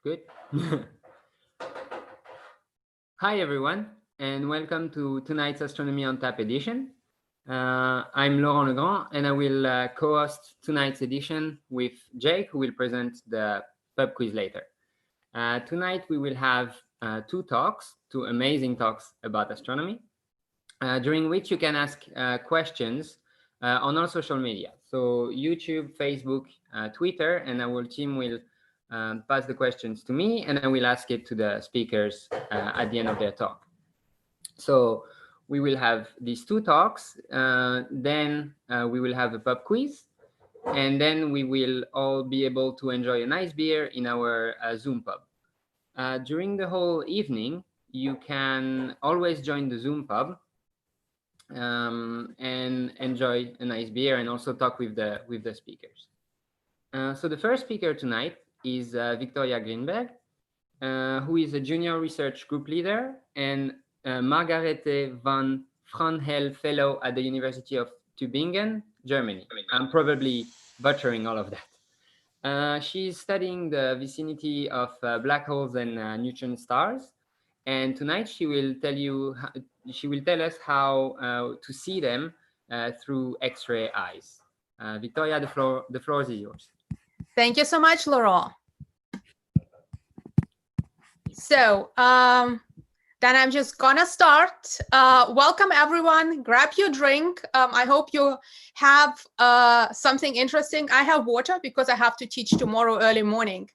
Good. Hi, everyone, and welcome to tonight's Astronomy on Tap edition. I'm Laurent Legrand, and I will co-host tonight's edition with Jake, who will present the pub quiz later. Tonight, we will have two amazing talks about astronomy, during which you can ask questions on our social media. So YouTube, Facebook, Twitter, and our team will pass the questions to me, and I will ask it to the speakers at the end of their talk. So we will have these two talks, then we will have a pub quiz, and then we will all be able to enjoy a nice beer in our Zoom pub. During the whole evening, you can always join the Zoom pub and enjoy a nice beer and also talk with the speakers. So the first speaker tonight is Victoria Grinberg, who is a junior research group leader and Margerete von Wrangell fellow at the University of Tübingen, Germany. I'm probably butchering all of that. She's studying the vicinity of black holes and neutron stars, and tonight she will tell us how to see them through X-ray eyes. Victoria, the floor is yours. Thank you so much, Laurent. So then I'm just gonna start. Welcome everyone, grab your drink. I hope you have something interesting. I have water because I have to teach tomorrow early morning.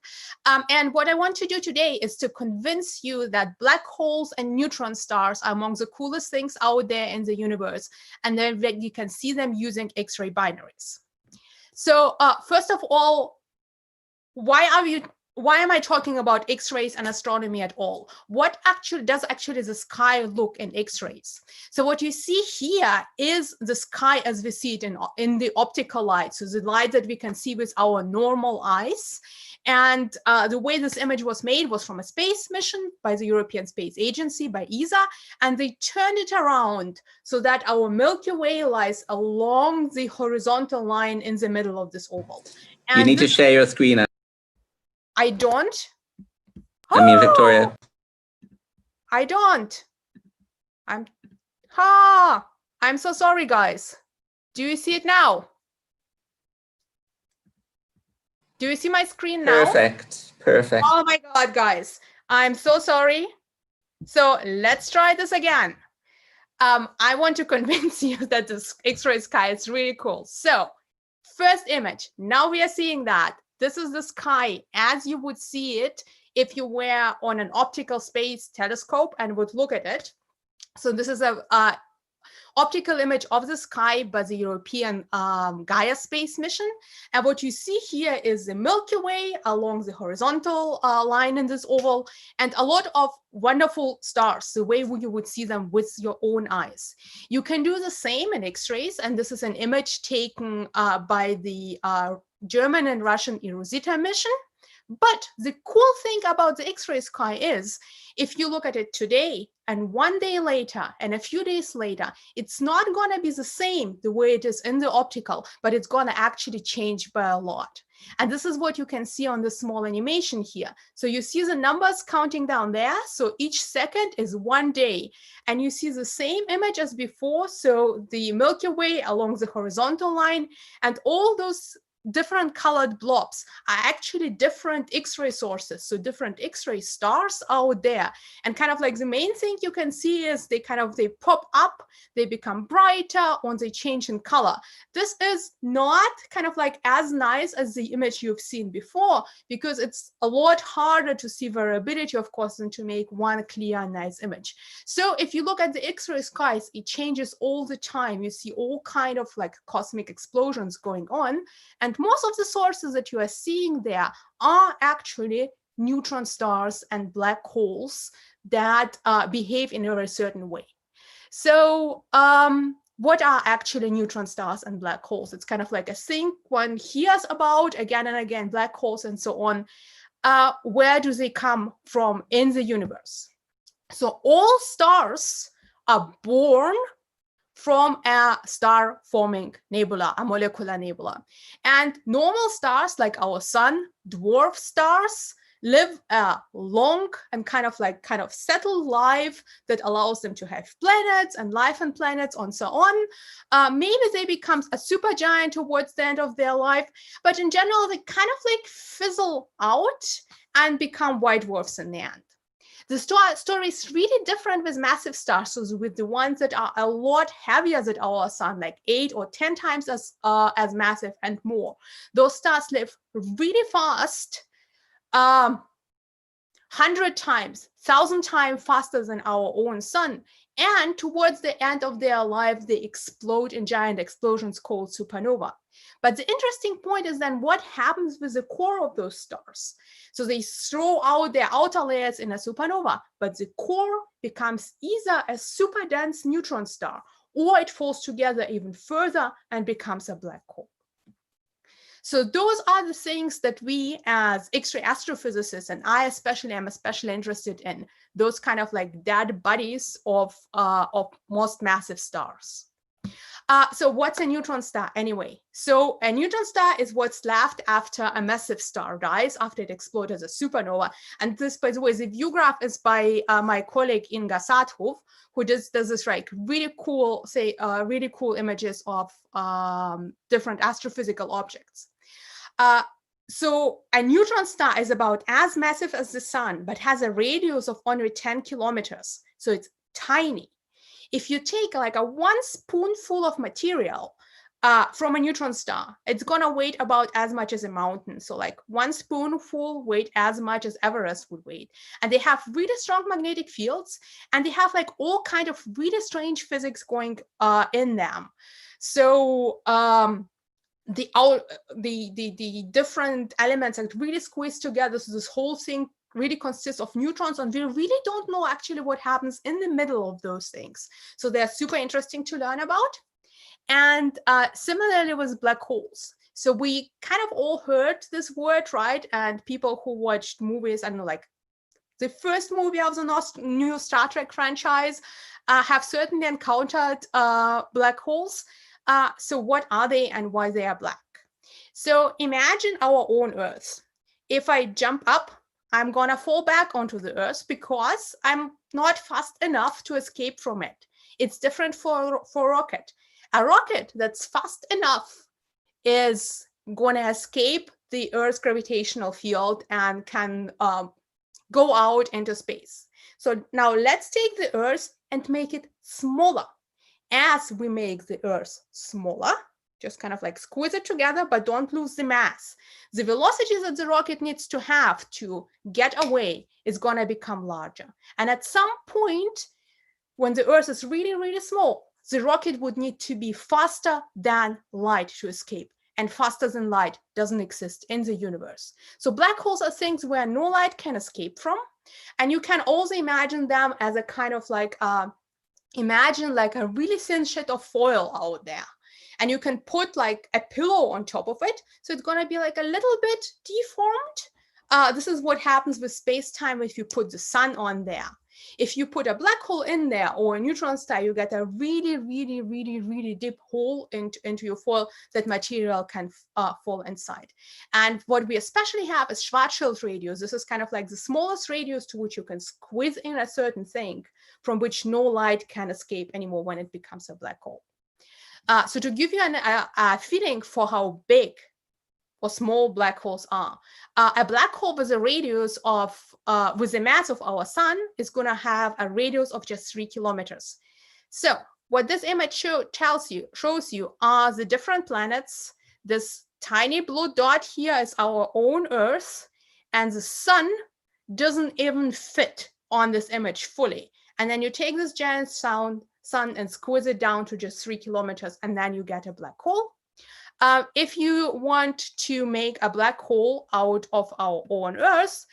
And what I want to do today is to convince you that black holes and neutron stars are among the coolest things out there in the universe, and then that you can see them using X-ray binaries. So first of all, why am I talking about X-rays and astronomy at all? What does the sky look in X-rays? So what you see here is the sky as we see it in the optical light. So the light that we can see with our normal eyes. And the way this image was made was from a space mission by the European Space Agency, by ESA, and they turned it around so that our Milky Way lies along the horizontal line in the middle of this oval. And you need to share your screen. I don't. I mean, Victoria. I don't. I'm so sorry, guys. Do you see it now? Do you see my screen now? Perfect. Oh my God, guys. I'm so sorry. So let's try this again. I want to convince you that this X-ray sky is really cool. So first image, now we are seeing that. This is the sky as you would see it if you were on an optical space telescope and would look at it. So this is a optical image of the sky by the European Gaia space mission. And what you see here is the Milky Way along the horizontal line in this oval, and a lot of wonderful stars, the way you would see them with your own eyes. You can do the same in X-rays, and this is an image taken by the German and Russian Rosita mission. But the cool thing about the X-ray sky is, if you look at it today and 1 day later and a few days later, it's not going to be the same the way it is in the optical, but it's going to actually change by a lot. And this is what you can see on the small animation here. So you see the numbers counting down there. So each second is 1 day. And you see the same image as before. So the Milky Way along the horizontal line, and all those different colored blobs are actually different X-ray sources, so different X-ray stars out there. And kind of like the main thing you can see is they pop up, they become brighter, or they change in color. This is not kind of like as nice as the image you've seen before, because it's a lot harder to see variability, of course, than to make one clear, nice image. So if you look at the X-ray skies, it changes all the time. You see all kind of like cosmic explosions going on. And most of the sources that you are seeing there are actually neutron stars and black holes that behave in a very certain way. So what are actually neutron stars and black holes? It's kind of like a thing one hears about again and again, black holes and so on. Where do they come from in the universe? So all stars are born from a star-forming nebula, a molecular nebula. And normal stars like our sun, dwarf stars, live a long and kind of settled life that allows them to have planets and life on planets and so on. Maybe they become a supergiant towards the end of their life, but in general, they kind of like fizzle out and become white dwarfs in the end. The story is really different with massive stars, so with the ones that are a lot heavier than our sun, like 8 or 10 times as massive and more. Those stars live really fast, 100 times, 1,000 times faster than our own sun. And towards the end of their life, they explode in giant explosions called supernova. But the interesting point is then what happens with the core of those stars. So they throw out their outer layers in a supernova, but the core becomes either a super dense neutron star, or it falls together even further and becomes a black hole. So those are the things that we as X-ray astrophysicists, and I especially am especially interested in, those kind of like dead bodies of most massive stars. So what's a neutron star anyway? So a neutron star is what's left after a massive star dies, after it explodes as a supernova. And this, by the way, the view graph is by my colleague Inga Saathoff, who does this like really cool, really cool images of different astrophysical objects. So a neutron star is about as massive as the sun, but has a radius of only 10 kilometers. So it's tiny. If you take like a 1 spoonful of material from a neutron star, it's gonna weigh about as much as a mountain. So like 1 spoonful weight as much as Everest would weigh. And they have really strong magnetic fields, and they have like all kind of really strange physics going in them. So the different elements are really squeezed together. So this whole thing really consists of neutrons, and we really don't know actually what happens in the middle of those things. So they're super interesting to learn about. And similarly with black holes. So we kind of all heard this word, right? And people who watched movies, I don't know, like the first movie of the new Star Trek franchise have certainly encountered black holes. So what are they and why they are black? So imagine our own Earth. If I jump up, I'm gonna fall back onto the Earth because I'm not fast enough to escape from it. It's different for a rocket. A rocket that's fast enough is gonna escape the Earth's gravitational field and can go out into space. So now let's take the Earth and make it smaller. As we make the Earth smaller, just kind of like squeeze it together, but don't lose the mass. The velocity that the rocket needs to have to get away is going to become larger. And at some point, when the Earth is really, really small, the rocket would need to be faster than light to escape. And faster than light doesn't exist in the universe. So black holes are things where no light can escape from. And you can also imagine them as a kind of like, imagine like a really thin sheet of foil out there. And you can put like a pillow on top of it. So it's going to be like a little bit deformed. This is what happens with space-time if you put the sun on there. If you put a black hole in there or a neutron star, you get a really, really, really, really deep hole into your foil that material can fall inside. And what we especially have is Schwarzschild radius. This is kind of like the smallest radius to which you can squeeze in a certain thing from which no light can escape anymore when it becomes a black hole. So to give you a feeling for how big or small black holes are, a black hole with a radius of, with the mass of our sun is going to have a radius of just 3 kilometers. So what this image shows you are the different planets. This tiny blue dot here is our own Earth, and the sun doesn't even fit on this image fully. And then you take this giant sun and squeeze it down to just 3 kilometers, and then you get a black hole. If you want to make a black hole out of our own Earth,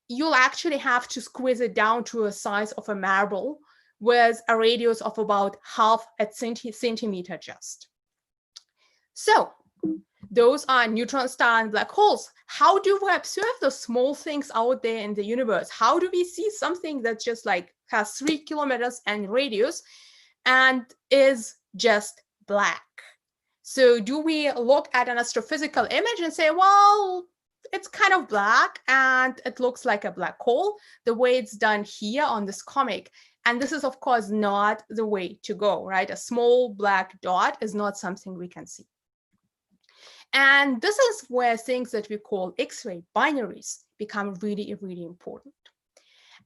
you'll actually have to squeeze it down to a size of a marble with a radius of about half a centimeter just. So those are neutron star and black holes. How do we observe those small things out there in the universe? How do we see something that just like has 3 kilometers in radius and is just black? So do we look at an astrophysical image and say, well, it's kind of black and it looks like a black hole, the way it's done here on this comic. And this is, of course, not the way to go, right? A small black dot is not something we can see. And this is where things that we call X-ray binaries become really, really important.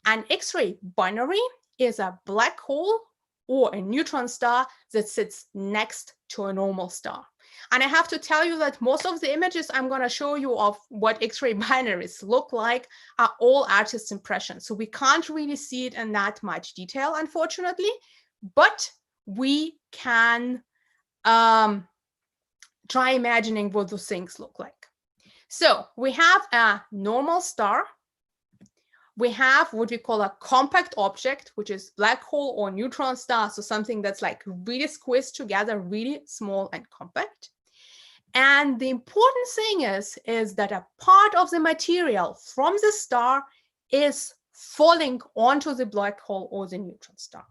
An X-ray binary is a black hole or a neutron star that sits next to a normal star. And I have to tell you that most of the images I'm going to show you of what X-ray binaries look like are all artist impressions. So we can't really see it in that much detail, unfortunately, but we can try imagining what those things look like. So we have a normal star. We have what we call a compact object, which is black hole or neutron star. So something that's like really squeezed together, really small and compact. And the important thing is that a part of the material from the star is falling onto the black hole or the neutron star.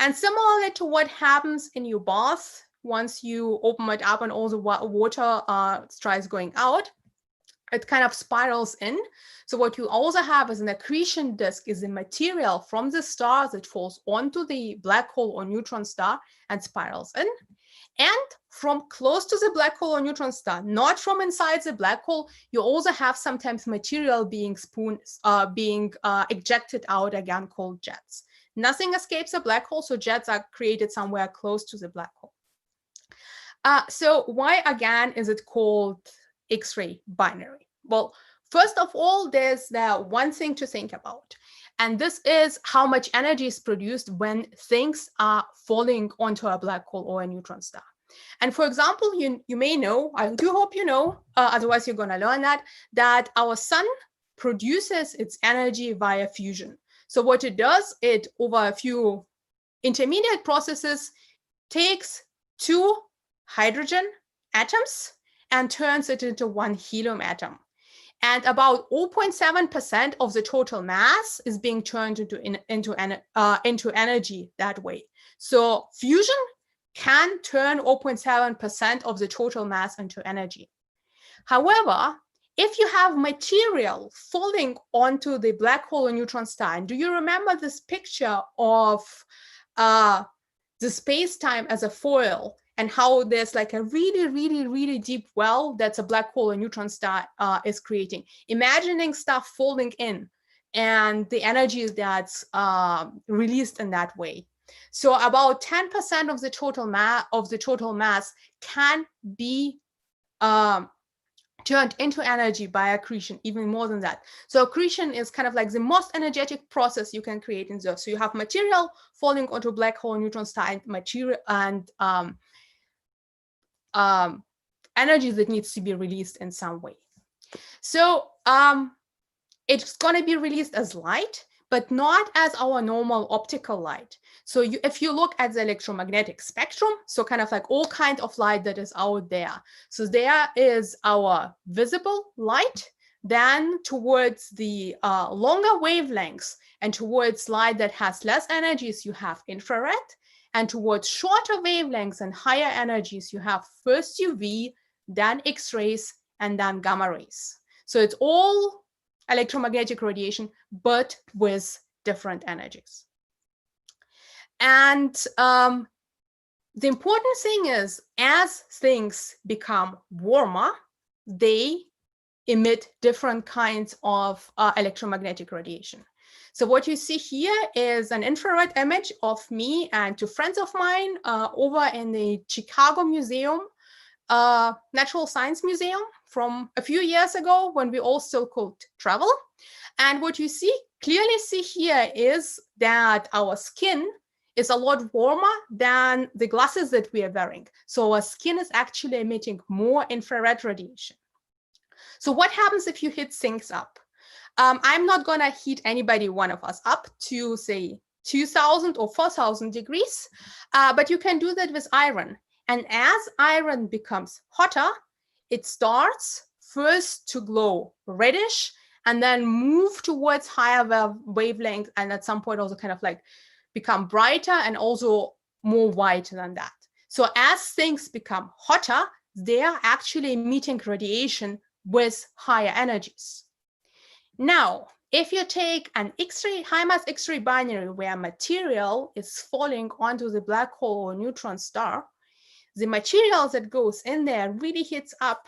And similarly to what happens in your bath, once you open it up and all the water starts going out, it kind of spirals in. So what you also have as an accretion disk is the material from the star that falls onto the black hole or neutron star and spirals in. And from close to the black hole or neutron star, not from inside the black hole, you also have sometimes material being ejected out, again called jets. Nothing escapes a black hole, so jets are created somewhere close to the black hole. So why again is it called X-ray binary? Well, first of all, there's the one thing to think about, and this is how much energy is produced when things are falling onto a black hole or a neutron star. And for example, you may know, I do hope you know, otherwise you're going to learn that our sun produces its energy via fusion. So what it does, it over a few intermediate processes takes two hydrogen atoms and turns it into one helium atom. And about 0.7% of the total mass is being turned into energy that way. So fusion can turn 0.7% of the total mass into energy. However, if you have material falling onto the black hole or neutron star, and do you remember this picture of the space-time as a foil, and how there's like a really, really, really deep well that's a black hole or neutron star is creating. Imagining stuff falling in and the energy that's released in that way. So about 10% of the total mass can be turned into energy by accretion, even more than that. So accretion is kind of like the most energetic process you can create in the Earth. So you have material falling onto a black hole, neutron star, and material and energy that needs to be released in some way. So it's going to be released as light, but not as our normal optical light. So if you look at the electromagnetic spectrum, so kind of like all kinds of light that is out there. So there is our visible light, then towards the longer wavelengths and towards light that has less energies, you have infrared. And towards shorter wavelengths and higher energies, you have first UV, then X-rays, and then gamma rays. So it's all electromagnetic radiation, but with different energies. And the important thing is, as things become warmer, they emit different kinds of electromagnetic radiation. So what you see here is an infrared image of me and two friends of mine over in the Chicago Museum, Natural Science Museum from a few years ago when we all still could travel. And what you clearly see here is that our skin is a lot warmer than the glasses that we are wearing. So our skin is actually emitting more infrared radiation. So what happens if you heat things up? I'm not going to heat anybody, one of us, up to, say, 2,000 or 4,000 degrees, but you can do that with iron. And as iron becomes hotter, it starts first to glow reddish and then move towards higher wavelength, and at some point also kind of like become brighter and also more white than that. So as things become hotter, they are actually emitting radiation with higher energies. Now, if you take an high mass X-ray binary where material is falling onto the black hole or neutron star, the material that goes in there really heats up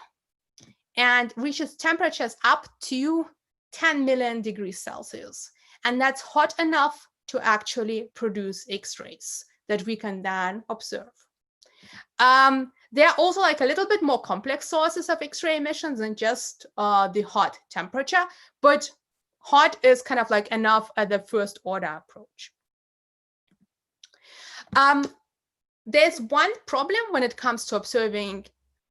and reaches temperatures up to 10 million degrees Celsius. And that's hot enough to actually produce X-rays that we can then observe. There are also like a little bit more complex sources of X-ray emissions than just the hot temperature, but hot is kind of like enough at the first order approach. There's one problem when it comes to observing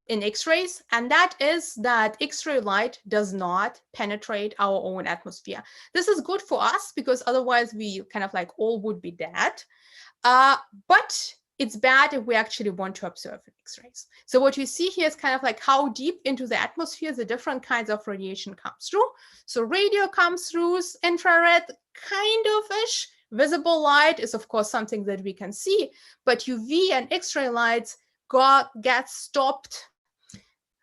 in X-rays, and that is that X-ray light does not penetrate our own atmosphere. This is good for us because otherwise we kind of like all would be dead. But it's bad if we actually want to observe X-rays. So what you see here is kind of like how deep into the atmosphere the different kinds of radiation comes through. So radio comes through, infrared kind of-ish. Visible light is of course something that we can see, but UV and X-ray lights get stopped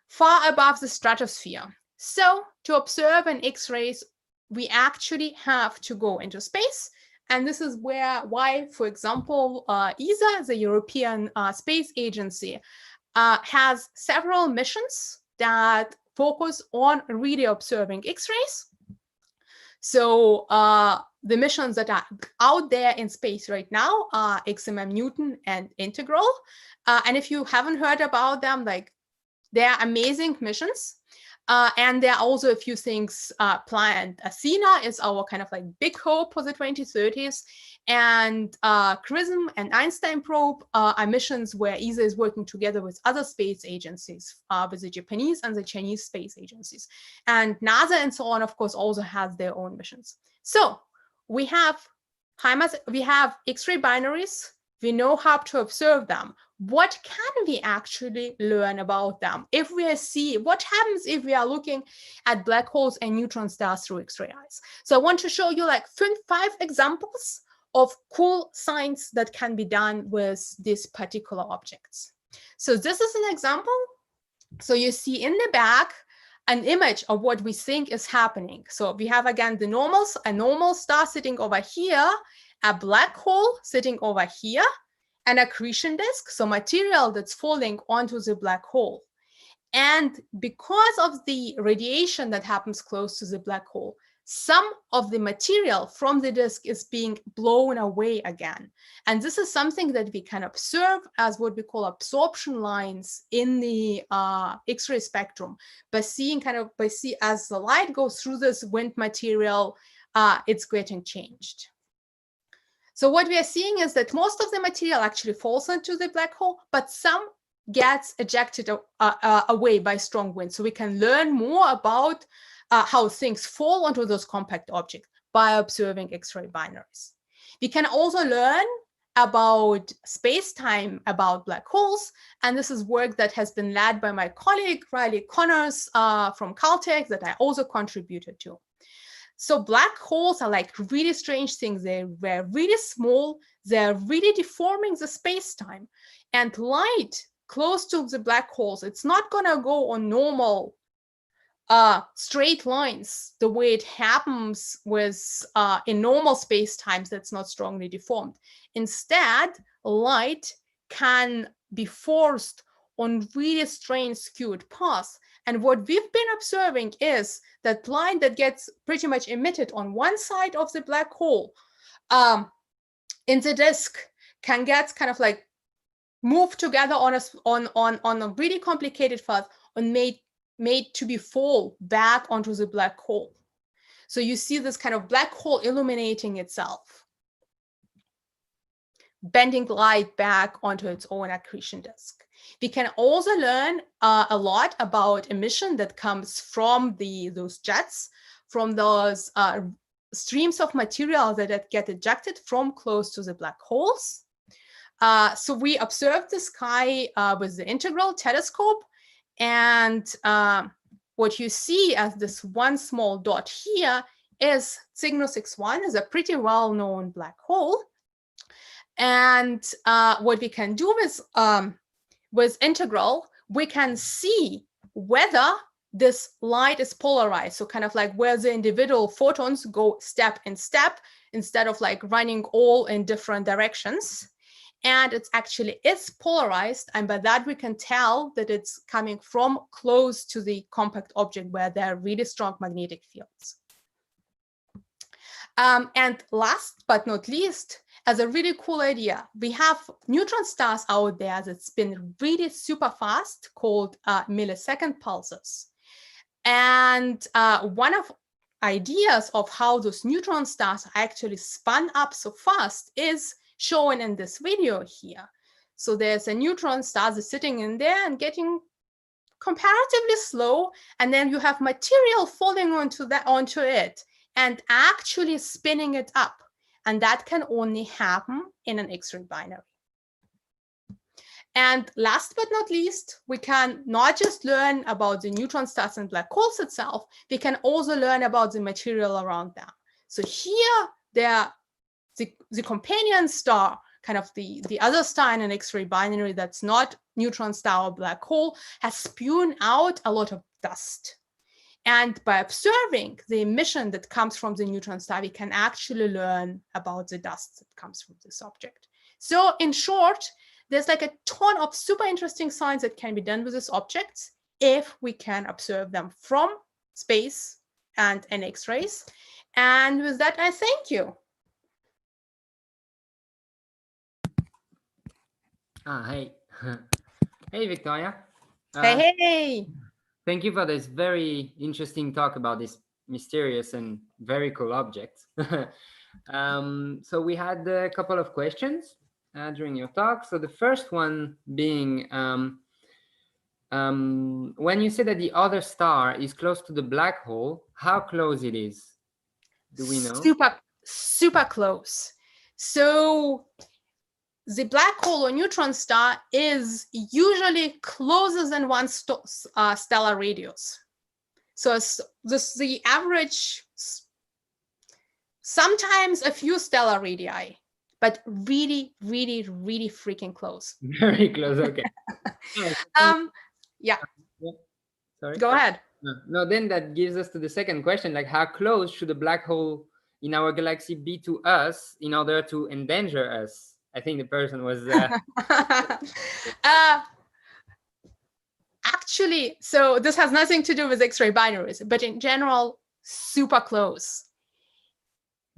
far above the stratosphere. So to observe an X-rays, we actually have to go into space. And this is why, for example, ESA, the European Space Agency, has several missions that focus on really observing X-rays. So the missions that are out there in space right now are XMM Newton and Integral. And if you haven't heard about them, like they're amazing missions. And there are also a few things planned. Athena is our kind of like big hope for the 2030s. And CRISM and Einstein probe are missions where ESA is working together with other space agencies, with the Japanese and the Chinese space agencies. And NASA and so on, of course, also has their own missions. So we have X-ray binaries. We know how to observe them. What can we actually learn about them? If we see what happens if we are looking at black holes and neutron stars through X-ray eyes. So I want to show you like 5 examples of cool science that can be done with these particular objects. So this is an example. So you see in the back an image of what we think is happening. So we have again a normal star sitting over here, a black hole sitting over here, an accretion disk, so material that's falling onto the black hole. And because of the radiation that happens close to the black hole, some of the material from the disk is being blown away again. And this is something that we can observe as what we call absorption lines in the X-ray spectrum by seeing as the light goes through this wind material, it's getting changed. So what we are seeing is that most of the material actually falls into the black hole, but some gets ejected away by strong winds. So we can learn more about how things fall onto those compact objects by observing X-ray binaries. We can also learn about space-time, about black holes, and this is work that has been led by my colleague Riley Connors from Caltech that I also contributed to. So black holes are like really strange things. They're really small. They're really deforming the space-time. And light close to the black holes, it's not going to go on normal straight lines the way it happens with in normal space-times that's not strongly deformed. Instead, light can be forced on really strange skewed paths. And what we've been observing is that light that gets pretty much emitted on one side of the black hole in the disk can get kind of like moved together on a really complicated path and made to be fall back onto the black hole. So you see this kind of black hole illuminating itself, bending light back onto its own accretion disk. We can also learn a lot about emission that comes from those jets, from those streams of material that get ejected from close to the black holes. So we observed the sky with the Integral telescope, and what you see as this one small dot here is Cygnus X1, is a pretty well-known black hole. And what we can do with Integral, we can see whether this light is polarized. So kind of like where the individual photons go step in step instead of like running all in different directions. And it's actually is polarized. And by that, we can tell that it's coming from close to the compact object where there are really strong magnetic fields. And last but not least, as a really cool idea, we have neutron stars out there that spin really super fast called millisecond pulses. And one of ideas of how those neutron stars actually spun up so fast is shown in this video here. So there's a neutron star that's sitting in there and getting comparatively slow, and then you have material falling onto it and actually spinning it up. And that can only happen in an Xray binary. And last but not least, we can not just learn about the neutron stars and black holes itself, we can also learn about the material around them. So here, the companion star, kind of the other star in an Xray binary that's not neutron star or black hole, has spewed out a lot of dust. And by observing the emission that comes from the neutron star, we can actually learn about the dust that comes from this object. So in short, there's like a ton of super interesting science that can be done with these objects if we can observe them from space and in X-rays. And with that, I thank you. Hey. Hey, Victoria. Hey. Thank you for this very interesting talk about this mysterious and very cool object. So we had a couple of questions during your talk. So the first one being, when you say that the other star is close to the black hole, how close it is? Do we know? Super close. So the black hole or neutron star is usually closer than one stellar radius. So the average, sometimes a few stellar radii, but really, really, really freaking close. Very close, okay. Yeah. Sorry. Go ahead. No, then that gives us to the second question, like how close should a black hole in our galaxy be to us in order to endanger us? I think the person was... Actually, so this has nothing to do with Xray binaries, but in general, super close.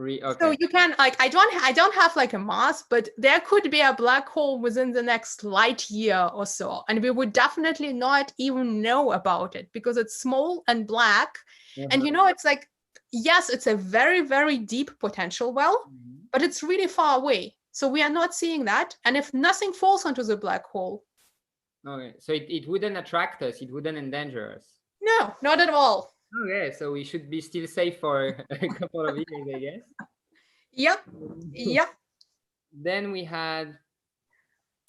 Okay. So you can, like, I don't have like a mass, but there could be a black hole within the next light year or so, and we would definitely not even know about it because it's small and black. And it's like, yes, it's a very, very deep potential well, but it's really far away. So we are not seeing that. And if nothing falls onto the black hole. Okay, so it wouldn't attract us, it wouldn't endanger us. No, not at all. Okay, so we should be still safe for a couple of years, I guess. Yep. Then we had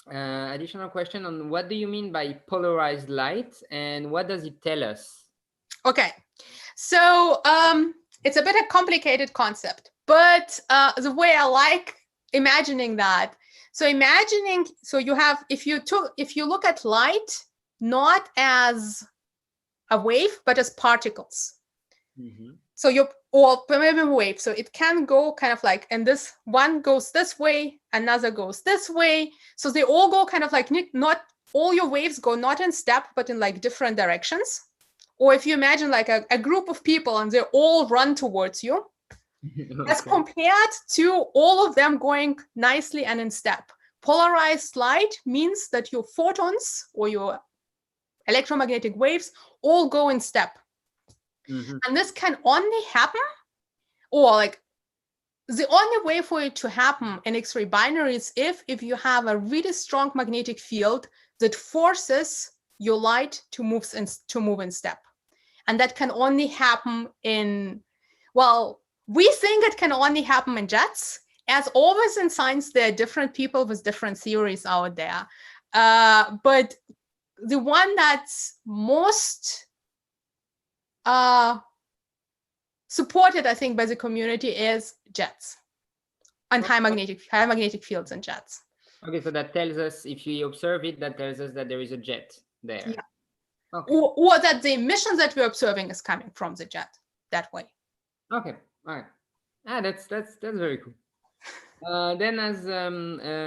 additional question on what do you mean by polarized light and what does it tell us? Okay, so it's a bit a complicated concept, but the way I like imagining that. So you have, if you look at light, not as a wave, but as particles. So or maybe a wave. So it can go kind of like, and this one goes this way, another goes this way. So they all go kind of like, not all your waves go not in step, but in like different directions. Or if you imagine like a group of people and they all run towards you, okay, as compared to all of them going nicely and in step. Polarized light means that your photons or your electromagnetic waves all go in step. And this can only happen, or like the only way for it to happen in Xray binary is if you have a really strong magnetic field that forces your light to move in step. And that can only happen in, well, we think it can only happen in jets. As always in science, there are different people with different theories out there. But the one that's most supported, I think, by the community is jets and high magnetic fields in jets. Okay, so that tells us, if we observe it, that tells us that there is a jet there. Yeah. Okay. or that the emission that we're observing is coming from the jet that way. Okay. All right. That's very cool. Then as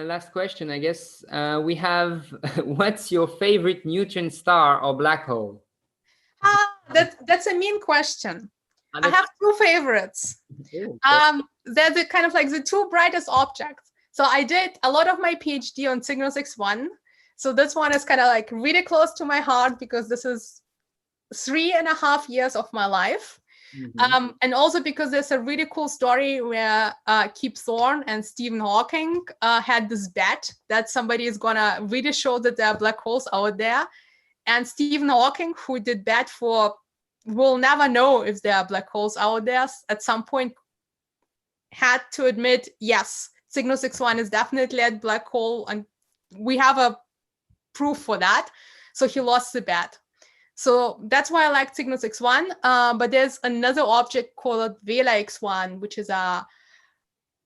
last question, I guess we have what's your favorite neutron star or black hole? That's a mean question. I have two favorites. They're the kind of like the two brightest objects. So I did a lot of my PhD on Cygnus X1. So this one is kind of like really close to my heart because this is 3.5 years of my life. And also because there's a really cool story where Kip Thorne and Stephen Hawking had this bet that somebody is gonna really show that there are black holes out there. And Stephen Hawking, who did bet for we'll never know if there are black holes out there, at some point had to admit, yes, Cygnus X1 is definitely a black hole, and we have a proof for that. So he lost the bet. So that's why I like Cygnus X1. But there's another object called Vela X1, which is a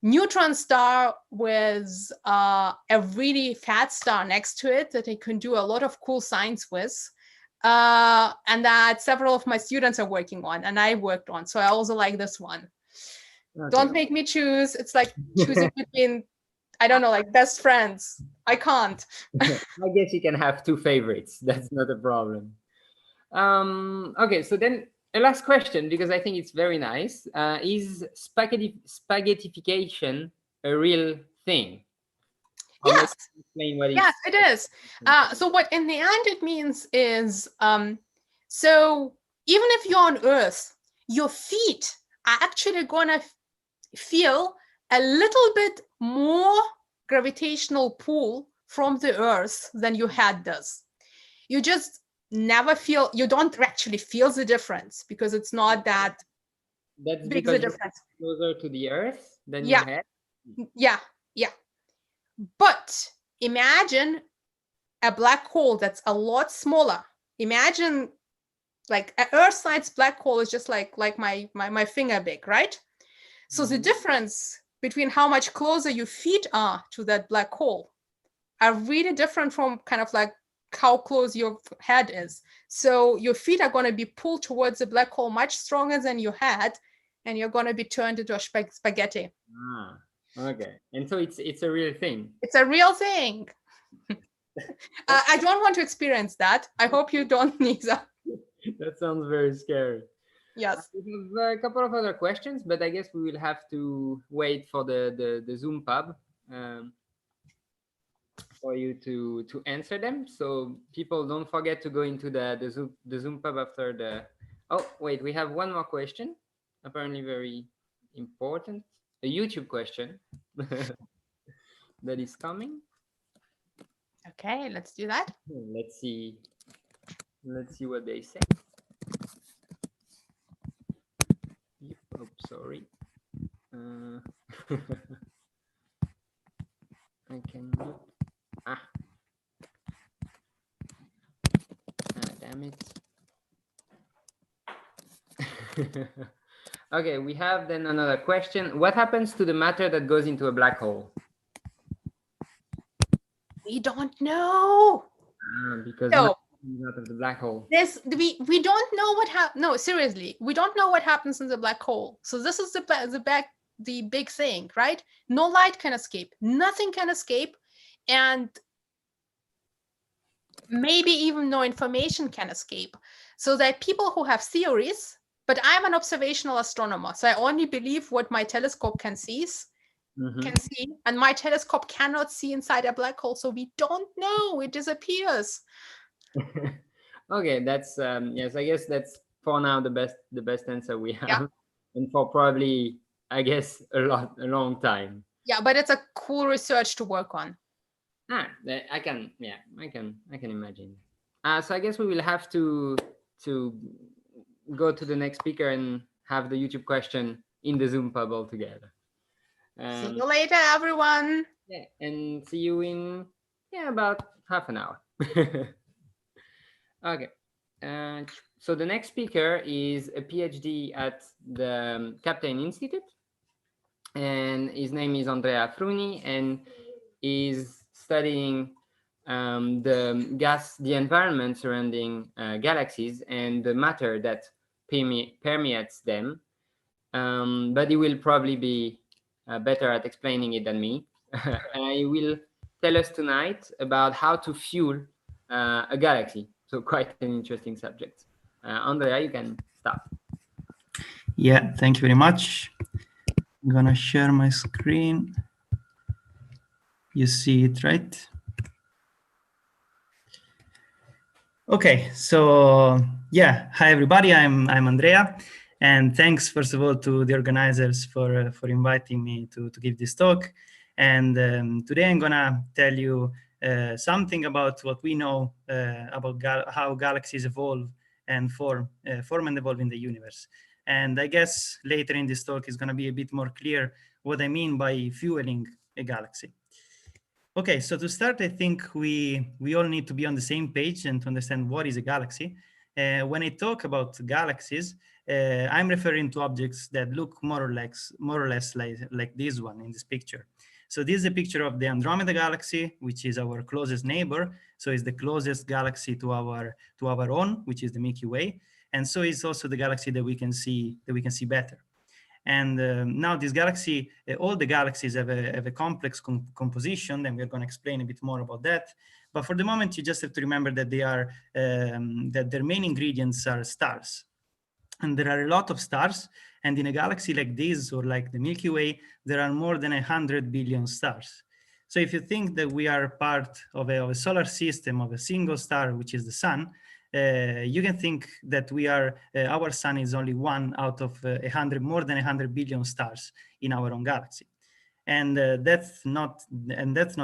neutron star with a really fat star next to it that I can do a lot of cool science with. And that several of my students are working on, and I worked on. So I also like this one. Okay. Don't make me choose. It's like choosing between, I don't know, like best friends. I can't. I guess you can have two favorites. That's not a problem. Okay, so then a last question, because I think it's very nice. Is spaghettification a real thing? Yes. Yes, it is. So what in the end it means is, so even if you're on Earth, your feet are actually gonna feel a little bit more gravitational pull from the Earth than your head does. You just never feel, you don't actually feel the difference because it's not that big the difference. Closer to the Earth than your head? Yeah. But imagine a black hole that's a lot smaller. Imagine like an Earth-sized black hole is just like my finger big, right? So the difference between how much closer your feet are to that black hole are really different from kind of like how close your head is. So your feet are going to be pulled towards the black hole much stronger than your head, and you're going to be turned into a spaghetti. Okay, and so it's a real thing. It's a real thing. I don't want to experience that. I hope you don't neither. That sounds very scary. Yes. We have a couple of other questions, but I guess we will have to wait for the Zoom pub for you to answer them. So people, don't forget to go into the Zoom pub after the. Oh wait, we have one more question. Apparently very important. A YouTube question that is coming. Okay, let's do that. Let's see what they say. Oh, sorry. I cannot. Damn it. Okay, we have then another question. What happens to the matter that goes into a black hole? We don't know. Because out of the black hole. We don't know what happens. No, seriously, we don't know what happens in the black hole. So this is the big thing, right? No light can escape. Nothing can escape, and maybe even no information can escape. So there are people who have theories, but I'm an observational astronomer, so I only believe what my telescope can see, and my telescope cannot see inside a black hole, so we don't know. It disappears. Okay, that's yes, I guess that's for now the best answer we have, and for probably, I guess, a long time. Yeah, but it's a cool research to work on. I can imagine. So I guess we will have to go to the next speaker and have the YouTube question in the Zoom pub altogether. See you later, everyone. Yeah, and see you in about half an hour. Okay. So the next speaker is a PhD at the Kapteyn Institute, and his name is Andrea Afruni, and is studying the environment surrounding galaxies and the matter that permeates them. But he will probably be better at explaining it than me. And he will tell us tonight about how to fuel a galaxy. So quite an interesting subject. Andrea, you can start. Yeah, thank you very much. I'm gonna share my screen. You see it, right? Okay, so yeah, hi everybody. I'm Andrea, and thanks first of all to the organizers for inviting me to give this talk. And today I'm gonna tell you something about what we know about how galaxies evolve and form and evolve in the universe. And I guess later in this talk is gonna be a bit more clear what I mean by fueling a galaxy. Okay, so to start, I think we all need to be on the same page and to understand what is a galaxy. When I talk about galaxies, I'm referring to objects that look more or less like this one in this picture. So this is a picture of the Andromeda galaxy, which is our closest neighbor. So it's the closest galaxy to our own, which is the Milky Way, and so it's also the galaxy that we can see better. And now this galaxy, all the galaxies have a complex composition, and we're going to explain a bit more about that. But for the moment, you just have to remember that they are that their main ingredients are stars. And there are a lot of stars. And in a galaxy like this, or like the Milky Way, there are more than 100 billion stars. So if you think that we are part of a solar system of a single star, which is the sun, you can think that we are our sun is only one out of more than 100 billion stars in our own galaxy. And that's not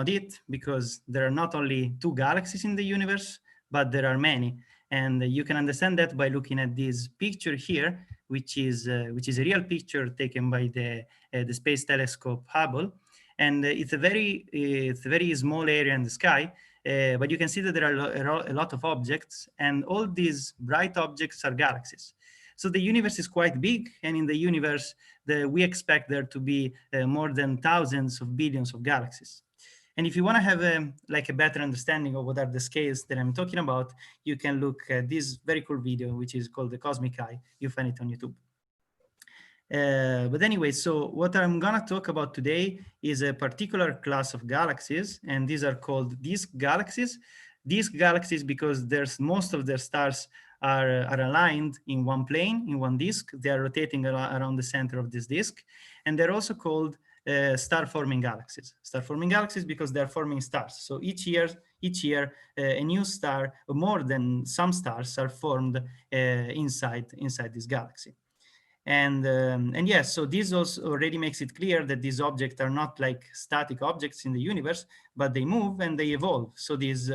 it, because there are not only 2 galaxies in the universe, but there are many. And you can understand that by looking at this picture here, which is a real picture taken by the Space Telescope Hubble. And it's a very small area in the sky, but you can see that there are a lot of objects, and all these bright objects are galaxies. So the universe is quite big, and in the universe, we expect there to be more than thousands of billions of galaxies. And if you want to have a better understanding of what are the scales that I'm talking about, you can look at this very cool video, which is called The Cosmic Eye. You find it on YouTube. But anyway, so what I'm gonna talk about today is a particular class of galaxies, and these are called disk galaxies. Disk galaxies because most of their stars are aligned in one plane, in one disk. They are rotating around the center of this disk, and they're also called star-forming galaxies. Star-forming galaxies because they're forming stars. So each year, a new star, or more than some stars, are formed inside this galaxy. And yes, so this also already makes it clear that these objects are not like static objects in the universe, but they move and they evolve. So this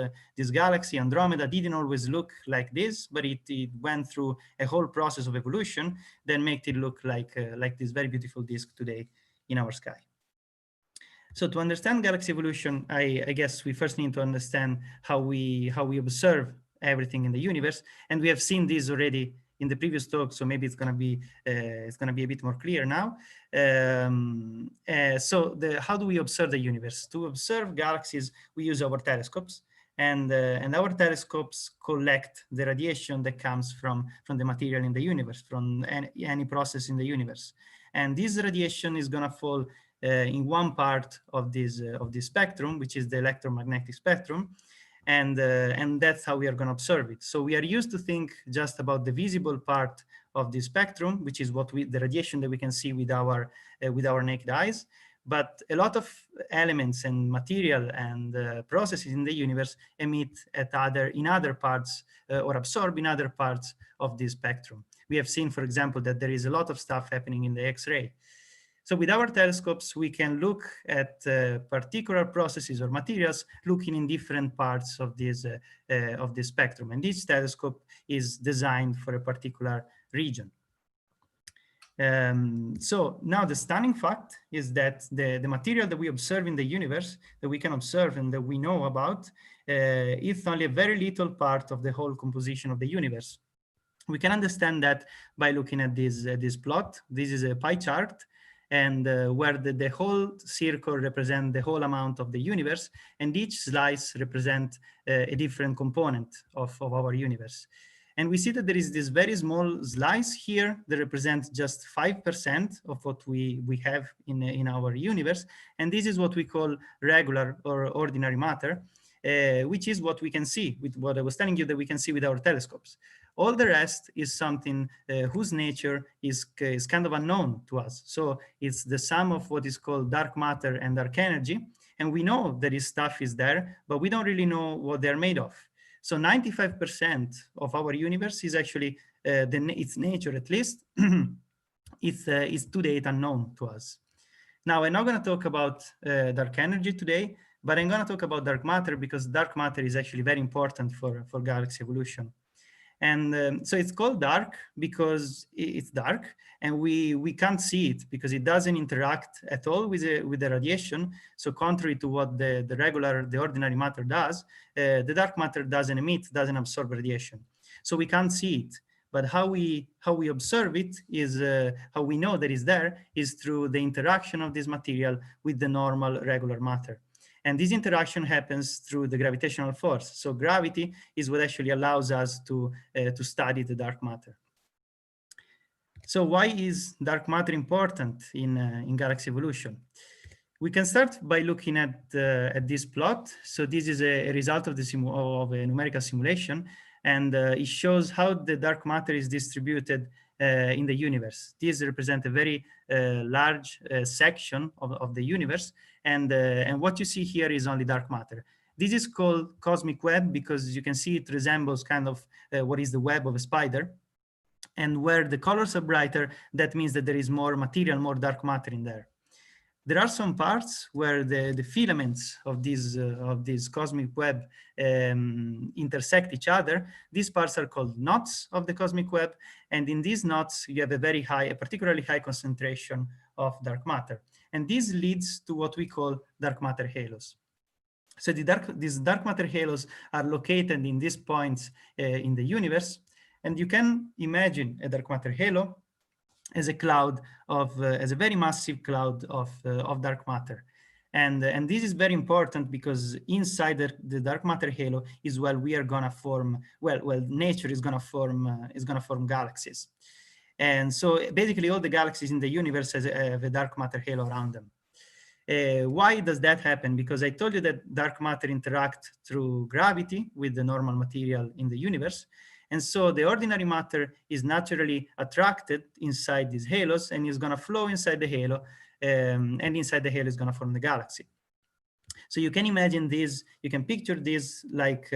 galaxy, Andromeda, didn't always look like this, but it went through a whole process of evolution that made it look like this very beautiful disk today in our sky. So to understand galaxy evolution, I guess we first need to understand how we observe everything in the universe, and we have seen this already in the previous talk, so maybe it's going to be a bit more clear now. So how do we observe the universe? To observe galaxies, we use our telescopes, and our telescopes collect the radiation that comes from the material in the universe, from any process in the universe. And this radiation is going to fall in one part of this spectrum, which is the electromagnetic spectrum. And that's how we are going to observe it. So we are used to think just about the visible part of the spectrum, which is the radiation that we can see with our naked eyes. But a lot of elements and material and processes in the universe emit in other parts or absorb in other parts of the spectrum. We have seen, for example, that there is a lot of stuff happening in the X-ray. So with our telescopes, we can look at particular processes or materials looking in different parts of this spectrum. And each telescope is designed for a particular region. So now the stunning fact is that the material that we observe in the universe, that we can observe and that we know about, is only a very little part of the whole composition of the universe. We can understand that by looking at this plot. This is a pie chart. and where the whole circle represents the whole amount of the universe, and each slice represents a different component of our universe. And we see that there is this very small slice here that represents just 5% of what we have in our universe. And this is what we call regular or ordinary matter, which is what we can see with what I was telling you that we can see with our telescopes. All the rest is something whose nature is kind of unknown to us. So it's the sum of what is called dark matter and dark energy. And we know that this stuff is there, but we don't really know what they're made of. So 95% of our universe is actually, its nature at least, is to date unknown to us. Now, I'm not going to talk about dark energy today, but I'm going to talk about dark matter because dark matter is actually very important for galaxy evolution. And so it's called dark because it's dark, and we can't see it because it doesn't interact at all with the radiation. So contrary to what the ordinary matter does, the dark matter doesn't emit, doesn't absorb radiation. So we can't see it. But how we observe it is, how we know that it's there is through the interaction of this material with the normal regular matter. And this interaction happens through the gravitational force. So gravity is what actually allows us to study the dark matter. So why is dark matter important in galaxy evolution? We can start by looking at this plot. So this is a result of a numerical simulation, and it shows how the dark matter is distributed in the universe. These represent a very large section of the universe, and what you see here is only dark matter. This is called cosmic web because you can see it resembles kind of what is the web of a spider. And where the colors are brighter, that means that there is more material, more dark matter in there. There are some parts where the filaments of this cosmic web intersect each other. These parts are called knots of the cosmic web. And in these knots, you have a particularly high concentration of dark matter. And this leads to what we call dark matter halos. So these dark matter halos are located in these points in the universe. And you can imagine a dark matter halo as a cloud as a very massive cloud of dark matter. And this is very important because inside the dark matter halo is where we are gonna form, nature is gonna form galaxies. And so basically all the galaxies in the universe have a dark matter halo around them. Why does that happen? Because I told you that dark matter interacts through gravity with the normal material in the universe. And so the ordinary matter is naturally attracted inside these halos and is going to flow inside the halo. And inside the halo is going to form the galaxy. So you can imagine this, you can picture this like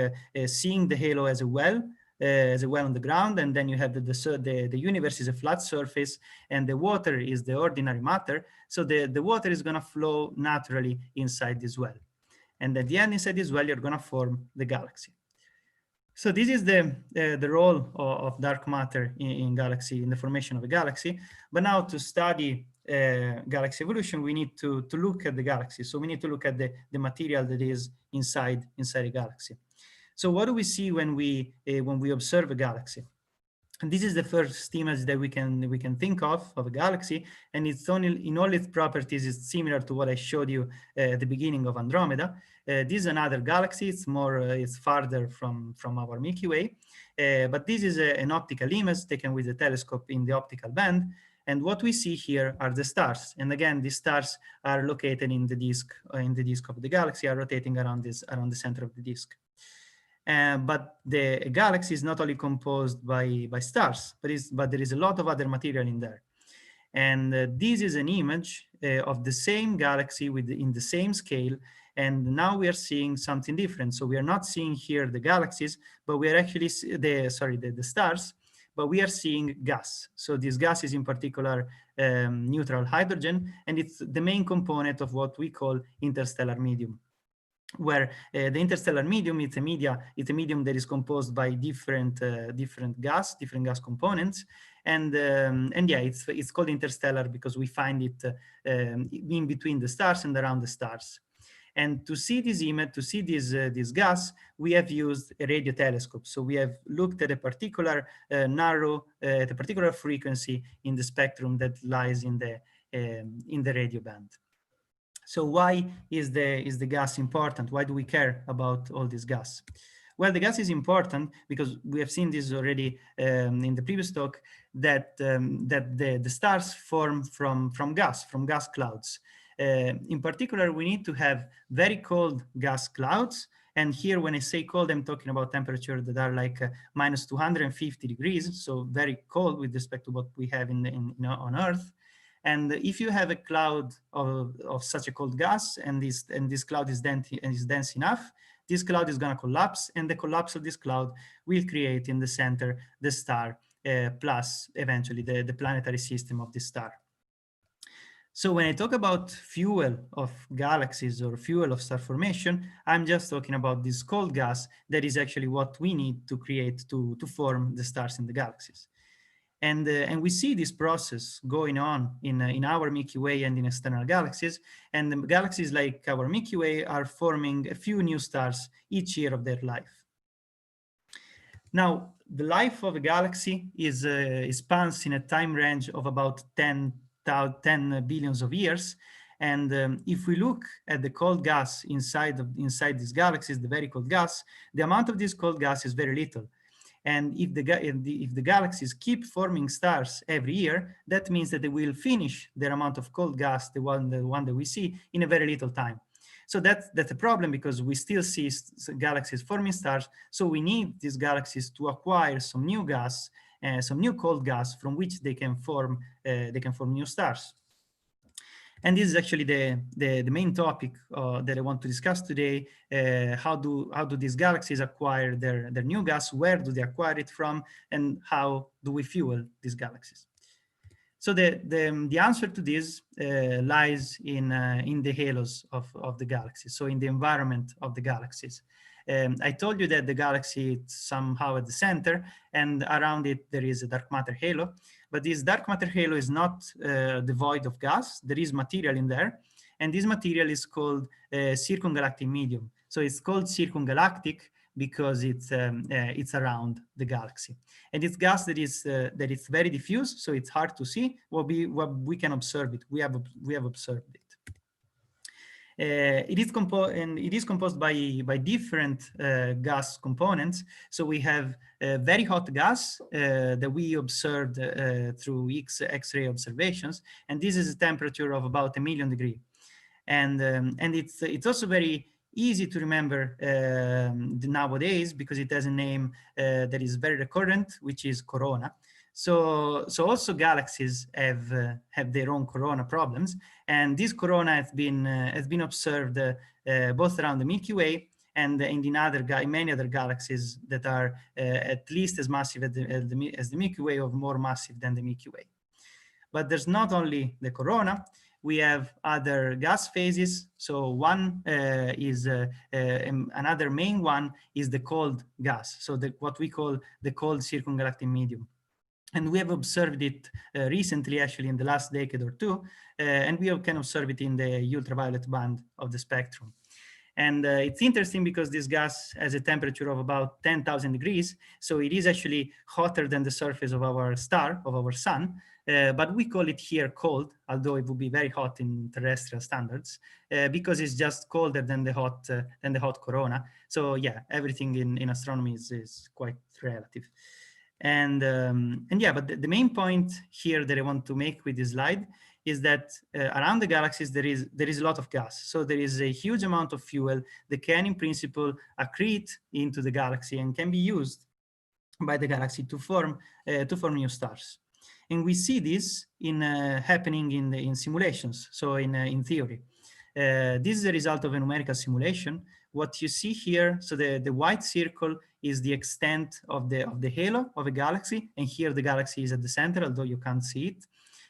seeing the halo as a well on the ground. And then you have the universe is a flat surface and the water is the ordinary matter. So the water is going to flow naturally inside this well. And at the end, inside this well, you're going to form the galaxy. So this is the role of dark matter in the formation of a galaxy. But now to study galaxy evolution, we need to look at the galaxy. So we need to look at the material that is inside a galaxy. So what do we see when we observe a galaxy? And this is the first image that we can think of a galaxy, and it's only in all its properties is similar to what I showed you at the beginning of Andromeda. This is another galaxy. It's farther from our Milky Way, but this is an optical image taken with a telescope in the optical band. And what we see here are the stars. And again, these stars are located in the disk of the galaxy, are rotating around the center of the disk. But the galaxy is not only composed by stars, but there is a lot of other material in there. And this is an image of the same galaxy in the same scale. And now we are seeing something different. So we are not seeing here the galaxies, but we are actually the stars, but we are seeing gas. So this gas is in particular neutral hydrogen, and it's the main component of what we call interstellar medium, where the interstellar medium it's a medium that is composed by different gas components, and yeah, it's called interstellar because we find it in between the stars and around the stars. And to see this image, to see this gas, we have used a radio telescope. So we have looked at a particular at a particular frequency in the spectrum that lies in in the radio band. So why is the gas important? Why do we care about all this gas? Well, the gas is important because we have seen this already in the previous talk, that the stars form from gas clouds. In particular, we need to have very cold gas clouds. And here, when I say cold, I'm talking about temperature that are like minus 250 degrees, so very cold with respect to what we have on Earth. And if you have a cloud of such a cold gas, and this cloud is dense enough, this cloud is going to collapse, and the collapse of this cloud will create in the center the star plus eventually the planetary system of the star. So when I talk about fuel of galaxies or fuel of star formation, I'm just talking about this cold gas that is actually what we need to create to form the stars in the galaxies. And we see this process going on in our Milky Way and in external galaxies. And the galaxies like our Milky Way are forming a few new stars each year of their life. Now, the life of a galaxy is spans in a time range of about 10 billions of years. And if we look at the cold gas inside these galaxies, the very cold gas, the amount of this cold gas is very little. And if the galaxies keep forming stars every year, that means that they will finish their amount of cold gas, the one that we see, in a very little time. So that's a problem, because we still see galaxies forming stars. So we need these galaxies to acquire some new gas, some new cold gas from which they can form new stars. And this is actually the main topic that I want to discuss today. How do these galaxies acquire their new gas? Where do they acquire it from? And how do we fuel these galaxies? So the answer to this lies in the halos of the galaxies, so in the environment of the galaxies. I told you that the galaxy is somehow at the center, and around it there is a dark matter halo. But this dark matter halo is not devoid of gas. There is material in there, and this material is called circumgalactic medium. So it's called circumgalactic because it's around the galaxy, and it's gas that is very diffuse, so it's hard to see. We can observe it. We have observed it. It is composed by different gas components. So we have very hot gas that we observed through X-ray observations, and this is a temperature of about 1 million degrees. And it's also very easy to remember nowadays, because it has a name that is very recurrent, which is corona. So also galaxies have their own corona problems, and this corona has been observed both around the Milky Way and in many other galaxies that are at least as massive as the Milky Way, or more massive than the Milky Way. But there's not only the corona. We have other gas phases. So one is another main one is the cold gas. So what we call the cold circumgalactic medium. And we have observed it recently, actually in the last decade or two, and we can observe it in the ultraviolet band of the spectrum. And it's interesting because this gas has a temperature of about 10,000 degrees. So it is actually hotter than the surface of our star, of our sun. But we call it here cold, although it would be very hot in terrestrial standards, because it's just colder than the hot corona. So yeah, everything in astronomy is quite relative. And yeah, but the main point here that I want to make with this slide is that around the galaxies there is a lot of gas. So there is a huge amount of fuel that can, in principle, accrete into the galaxy and can be used by the galaxy to form new stars. And we see this happening in simulations. So in theory, this is a result of a numerical simulation. What you see here, so the white circle is the extent of the halo of a galaxy, and here the galaxy is at the center, although you can't see it.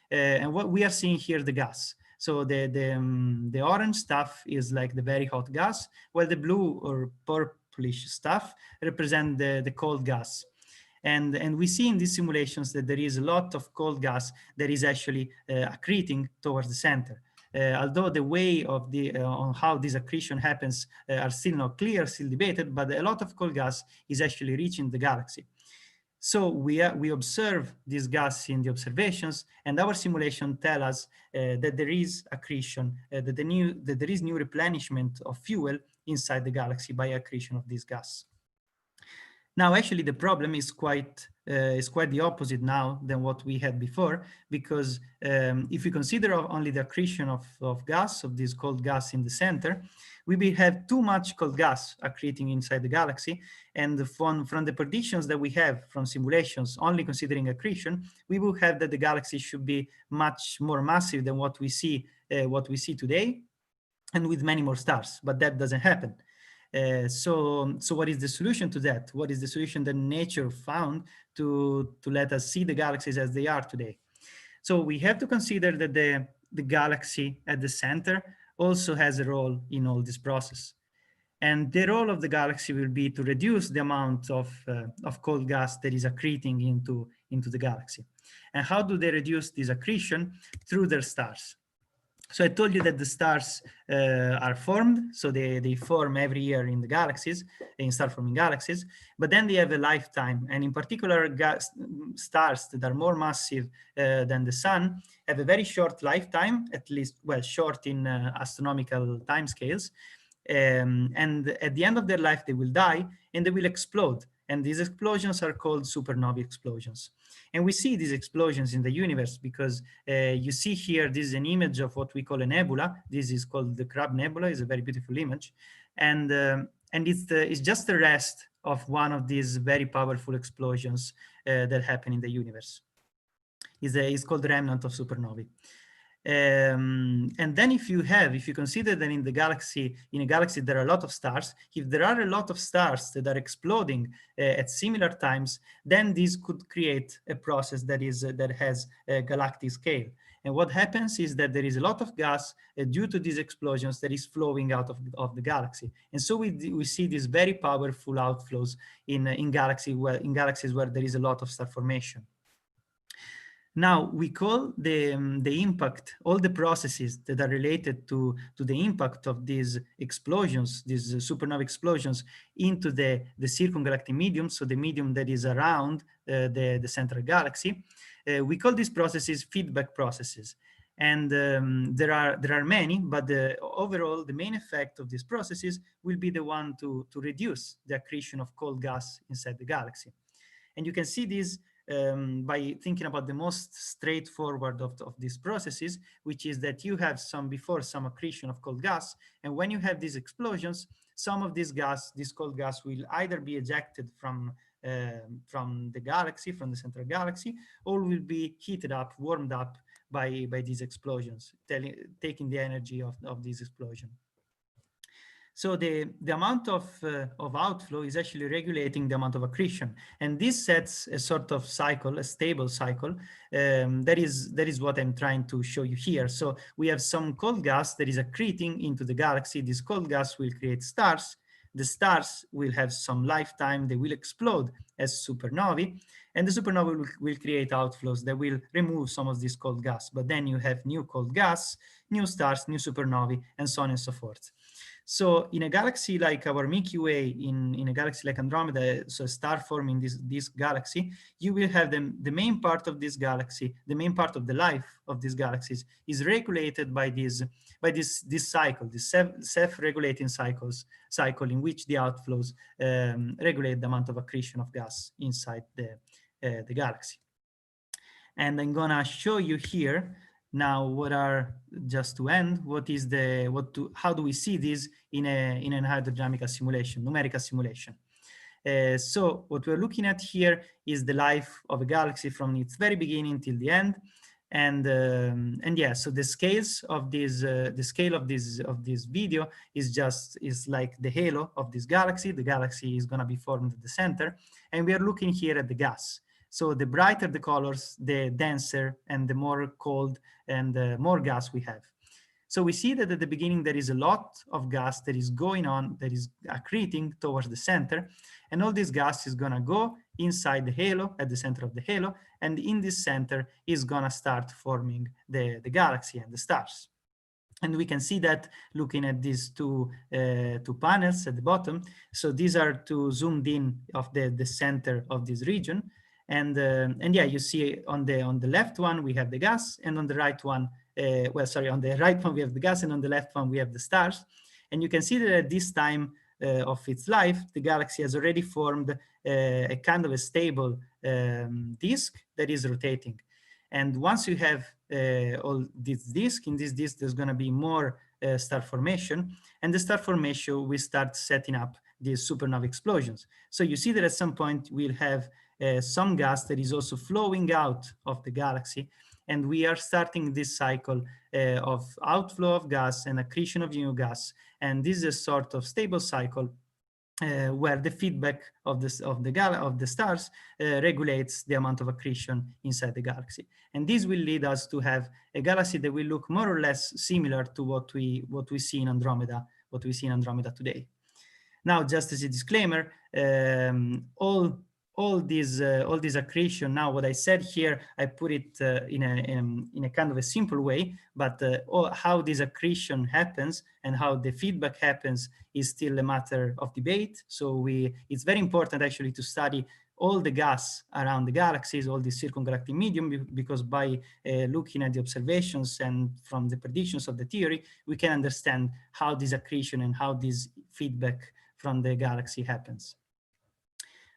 And what we are seeing here, the gas. So the orange stuff is like the very hot gas, while the blue or purplish stuff represent the cold gas. And we see in these simulations that there is a lot of cold gas that is actually accreting towards the center. Although the way of on how this accretion happens are still not clear, still debated, but a lot of cold gas is actually reaching the galaxy. So we observe this gas in the observations, and our simulation tell us that there is accretion, that there is new replenishment of fuel inside the galaxy by accretion of this gas. Now, actually, the problem is quite the opposite now than what we had before, because if we consider only the accretion of gas, of this cold gas in the center, we will have too much cold gas accreting inside the galaxy. And from the predictions that we have from simulations, only considering accretion, we will have that the galaxy should be much more massive than what we see today, and with many more stars. But that doesn't happen. So what is the solution to that? What is the solution that nature found to let us see the galaxies as they are today? So we have to consider that the galaxy at the center also has a role in all this process. And the role of the galaxy will be to reduce the amount of cold gas that is accreting into the galaxy. And how do they reduce this accretion? Through their stars. So I told you that the stars are formed, so they form every year in the galaxies, in star-forming galaxies, but then they have a lifetime, and in particular stars that are more massive than the sun have a very short lifetime, at least, well, short in astronomical timescales, and at the end of their life they will die and they will explode, and these explosions are called supernovae explosions. And we see these explosions in the universe because you see here, this is an image of what we call a nebula. This is called the Crab Nebula. It's a very beautiful image. And it's just the rest of one of these very powerful explosions that happen in the universe. It's called the remnant of supernovae. And then if you consider that in a galaxy there are a lot of stars, if there are a lot of stars that are exploding at similar times, then this could create a process that has a galactic scale. And what happens is that there is a lot of gas due to these explosions that is flowing out of the galaxy. And so we see these very powerful outflows in galaxies where there is a lot of star formation. Now, we call the impact, all the processes that are related to the impact of these explosions, these supernova explosions, into the circumgalactic medium, so the medium that is around the central galaxy. We call these processes feedback processes. And there are many, but overall, the main effect of these processes will be the one to reduce the accretion of cold gas inside the galaxy. And you can see this by thinking about the most straightforward of these processes, which is that you have some accretion of cold gas, and when you have these explosions, some of this cold gas will either be ejected from the galaxy, from the central galaxy, or will be heated up, warmed up by these explosions, taking the energy of this explosion. So the amount of outflow is actually regulating the amount of accretion. And this sets a sort of cycle, a stable cycle. That is what I'm trying to show you here. So we have some cold gas that is accreting into the galaxy. This cold gas will create stars. The stars will have some lifetime. They will explode as supernovae. And the supernovae will create outflows that will remove some of this cold gas. But then you have new cold gas, new stars, new supernovae, and so on and so forth. So in a galaxy like our Milky Way, in a galaxy like Andromeda, so a star forming this galaxy, you will have the main part of this galaxy, the main part of the life of these galaxies is regulated by this cycle, this self-regulating cycle in which the outflows regulate the amount of accretion of gas inside the galaxy. And I'm gonna show you here now just to end, how do we see this in an hydrodynamical simulation, numerical simulation? So what we're looking at here is the life of a galaxy from its very beginning till the end, and yeah, so the scales of this, the scale of this video is like the halo of this galaxy. The galaxy is going to be formed at the center, and we are looking here at the gas. So the brighter the colors, the denser and the more cold and more gas we have. So we see that at the beginning there is a lot of gas that is going on, that is accreting towards the center, and all this gas is gonna go inside the halo, at the center of the halo, and in this center is gonna start forming the galaxy and the stars. And we can see that looking at these two panels at the bottom. So these are two zoomed in of the center of this region. And yeah, you see on the left one we have the gas, and on the right one, well, sorry, on the right one we have the gas, and on the left one we have the stars. And you can see that at this time of its life, the galaxy has already formed a kind of a stable disk that is rotating. And once you have all this disk, in this disk there's going to be more star formation, and the star formation will start setting up these supernova explosions. So you see that at some point we'll have some gas that is also flowing out of the galaxy, and we are starting this cycle of outflow of gas and accretion of new gas. And this is a sort of stable cycle where the feedback of the stars regulates the amount of accretion inside the galaxy. And this will lead us to have a galaxy that will look more or less similar to what we see in Andromeda, today. Now, just as a disclaimer, all this accretion. Now, what I said here, I put it in a kind of a simple way, but how this accretion happens and how the feedback happens is still a matter of debate. So it's very important actually to study all the gas around the galaxies, all the circumgalactic medium, because by looking at the observations and from the predictions of the theory, we can understand how this accretion and how this feedback from the galaxy happens.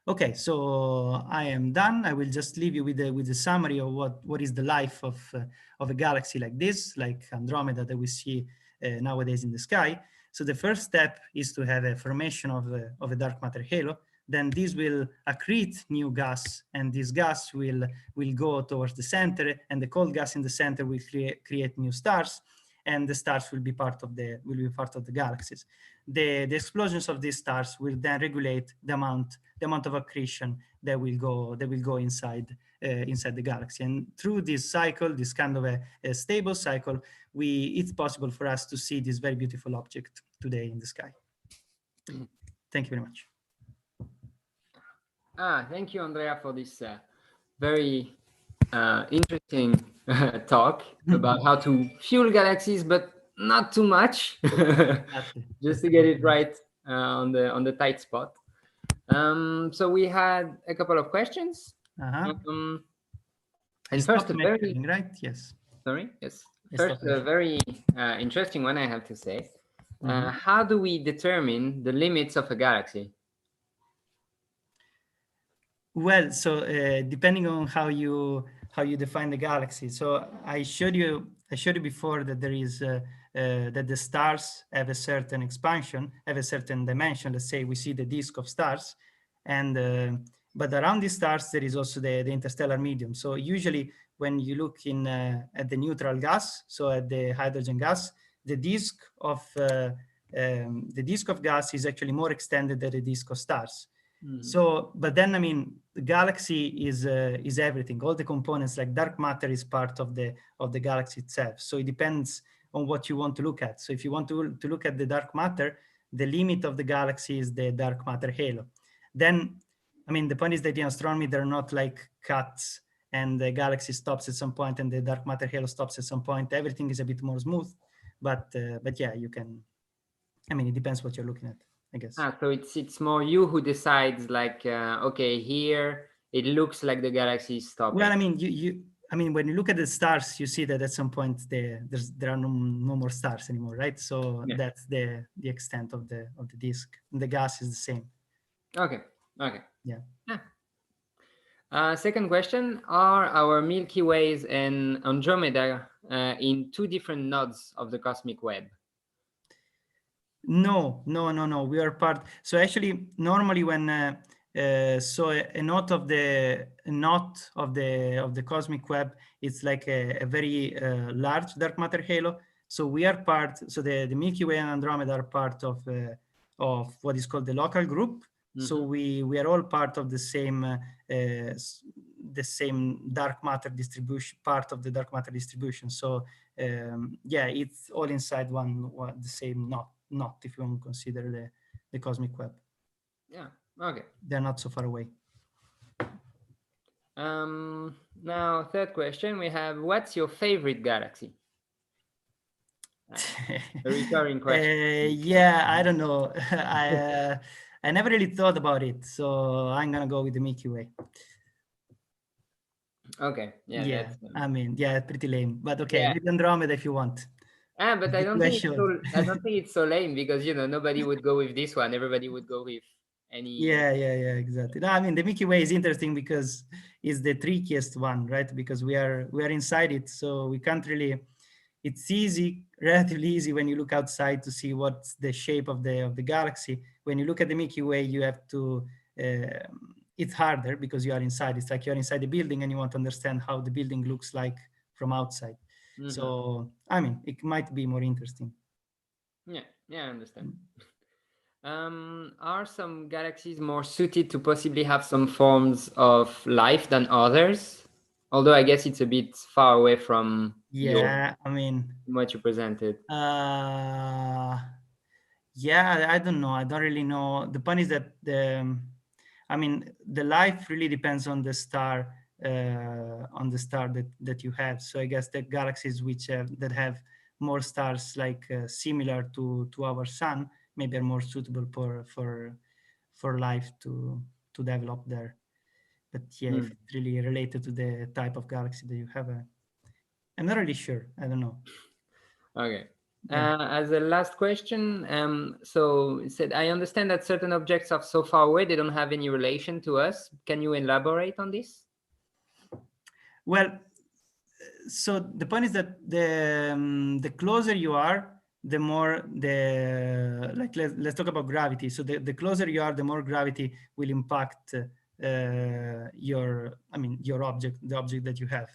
Okay, so I am done. I will just leave you with a summary of what is the life of a galaxy like this, like Andromeda that we see nowadays in the sky. So the first step is to have a formation of a dark matter halo. Then this will accrete new gas, and this gas will go towards the center, and the cold gas in the center will create new stars, and the stars will be part of the galaxies. The explosions of these stars will then regulate the amount of accretion that will go inside the galaxy. And through this cycle, this kind of a stable cycle, it's possible for us to see this very beautiful object today in the sky. Thank you very much. Thank you, Andrea, for this very interesting talk about how to fuel galaxies, but not too much, just to get it right on the tight spot. So we had a couple of questions. And first, right? Yes. Sorry. Yes. First, a very interesting one, I have to say. How do we determine the limits of a galaxy? Well, so depending on how you define the galaxy. So I showed you before that there is that the stars have a certain expansion, have a certain dimension. Let's say we see the disk of stars, and but around these stars there is also the interstellar medium. So usually when you look at the neutral gas, so at the hydrogen gas, the disk of gas is actually more extended than the disk of stars. So, but then, I mean, the galaxy is everything. All the components, like dark matter, is part of the galaxy itself. So it depends on what you want to look at. So if you want to look at the dark matter, the limit of the galaxy is the dark matter halo. Then, I mean, the point is that in astronomy they're not like cuts, and the galaxy stops at some point and the dark matter halo stops at some point. Everything is a bit more smooth, but yeah, you can. I mean, it depends what you're looking at, I guess. So it's more you who decides, like, okay, here it looks like the galaxy is stopping. Well, I mean, I mean, when you look at the stars, you see that at some point there are no more stars anymore, right? So yeah, that's the extent of the disk. And the gas is the same. Okay. Yeah. Second question: are our Milky Ways and Andromeda in two different nodes of the cosmic web? No. We are part. So actually, normally when so a knot of the cosmic web, it's like a very large dark matter halo. So we are part. So the Milky Way and Andromeda are part of what is called the local group. So we are all part of the same dark matter distribution, part of the dark matter distribution. So yeah, it's all inside the same knot, if you want to consider the cosmic web. Yeah. Okay. They're not so far away. Now, third question, we have: what's your favorite galaxy? A recurring question. Yeah, I don't know. I never really thought about it, so I'm gonna go with the Milky Way. Okay. Yeah. Yeah, That's, I mean, yeah, pretty lame. But okay, yeah. maybe Andromeda if you want. But I don't think it's Question. so. I don't think it's so lame because nobody would go with this one. Everybody would go with any. Yeah, exactly. No, I mean the Milky Way is interesting because it's the trickiest one, right? Because we are inside it, so we can't really. It's easy, relatively easy when you look outside to see what's the shape of the galaxy. When you look at the Milky Way, you have to. It's harder because you are inside. It's like you're inside the building and you want to understand how the building looks like from outside. Mhm. So I mean, it might be more interesting. Yeah. I understand. Are some galaxies more suited to possibly have some forms of life than others? Although I guess it's a bit far away from Yeah, I mean, what you presented. yeah, I don't know. I don't really know. The point is that I mean, the life really depends on the star, that you have. So I guess the galaxies that have more stars, like similar to our sun, maybe are more suitable for life to develop there. But yeah, if it's really related to the type of galaxy that you have, I'm not really sure. I don't know. Okay. Yeah. As a last question, so it said, I understand that certain objects are so far away they don't have any relation to us. Can you elaborate on this? Well, so the point is that the closer you are, the more let's talk about gravity. So the closer you are, the more gravity will impact your object, the object that you have.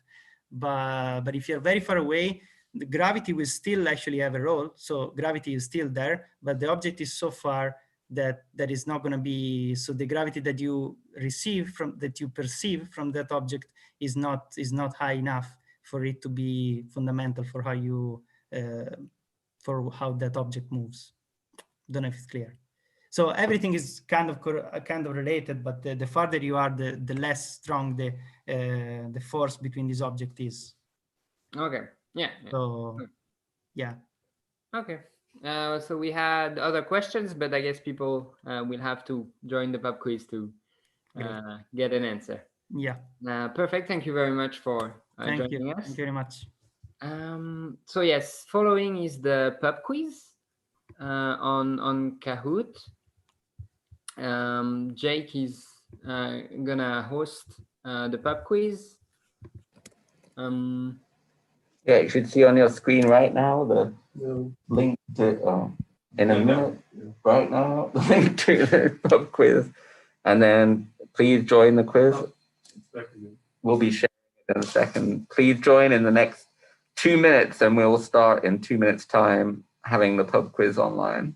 But if you're very far away, the gravity will still actually have a role. So gravity is still there, but the object is so far that is not going to be. So the gravity that you perceive from that object is not high enough for it to be fundamental for how that object moves. Don't know if it's clear. So everything is kind of related, but the farther you are, the less strong the force between these objects is. Okay. Yeah. So yeah. Okay. So we had other questions, but I guess people will have to join the pub quiz to get an answer. Yeah. Perfect. Thank you very much for joining us. Thank you very much. So yes, following is the pub quiz on Kahoot. Jake is gonna host the pub quiz. Yeah, you should see on your screen right now the link to in a minute right now the link to the pub quiz, and then please join the quiz. We'll be sharing it in a second. Please join in the next 2 minutes, and we'll start in 2 minutes' time having the pub quiz online.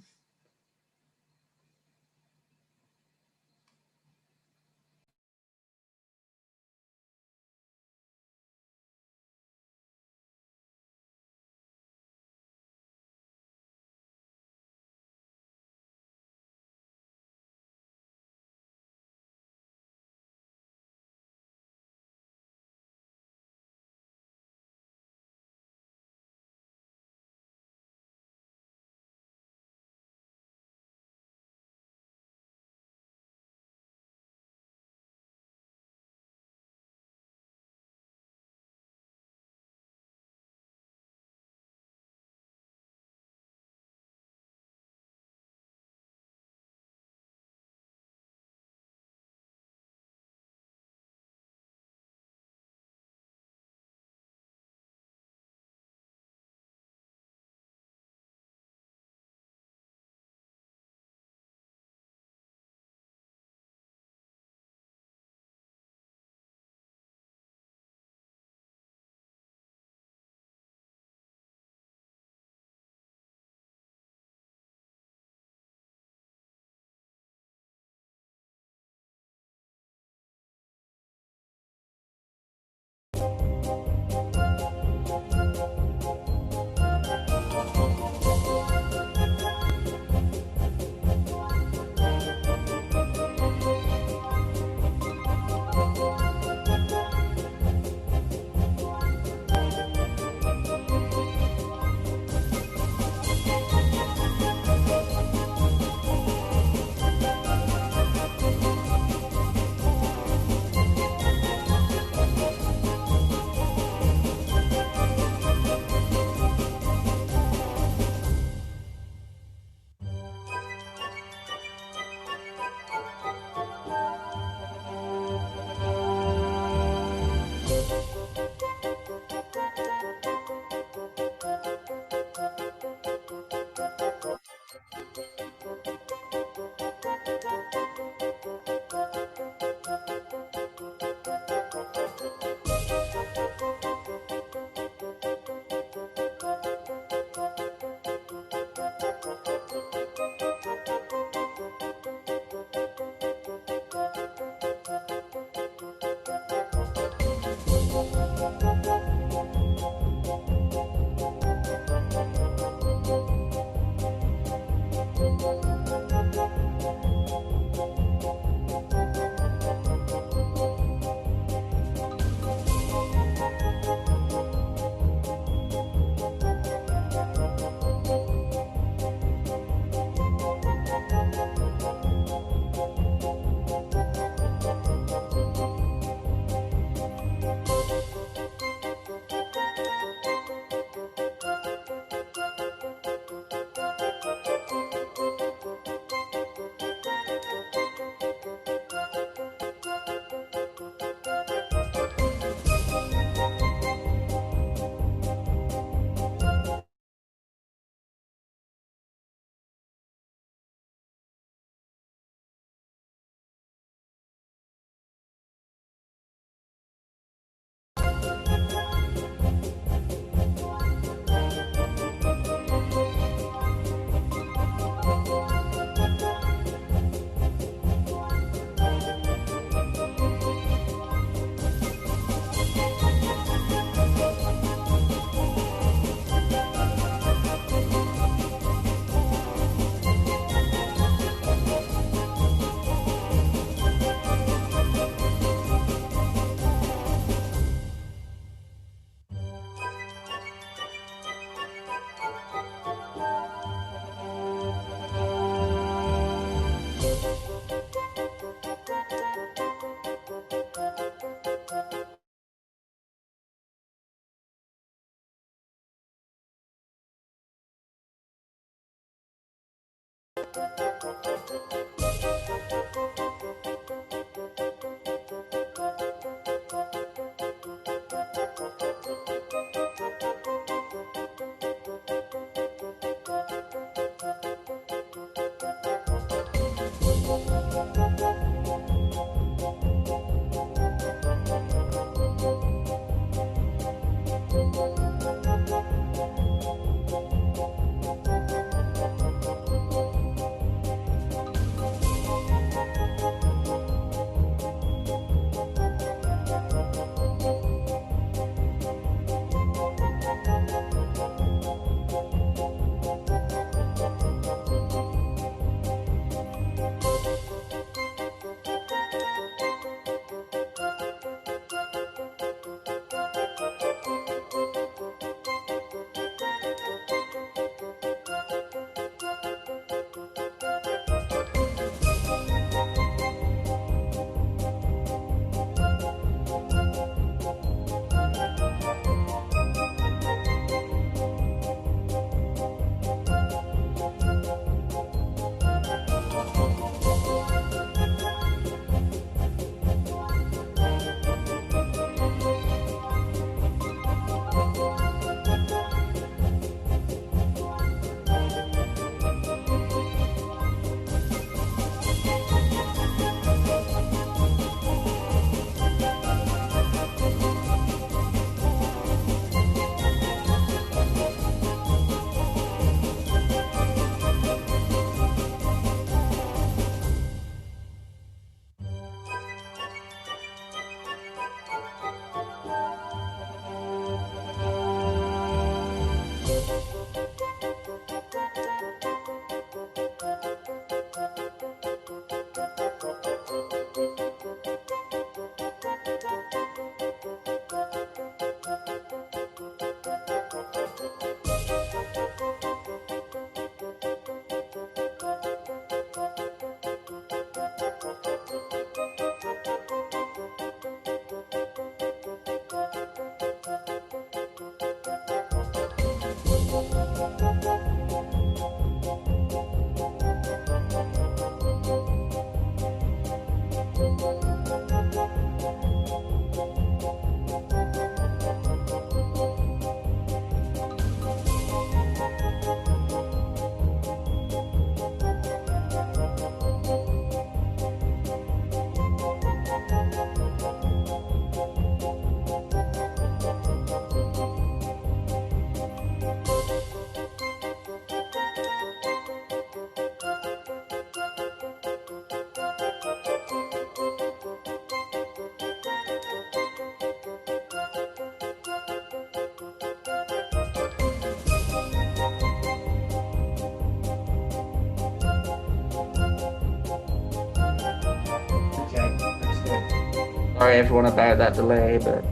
Sorry everyone about that delay, but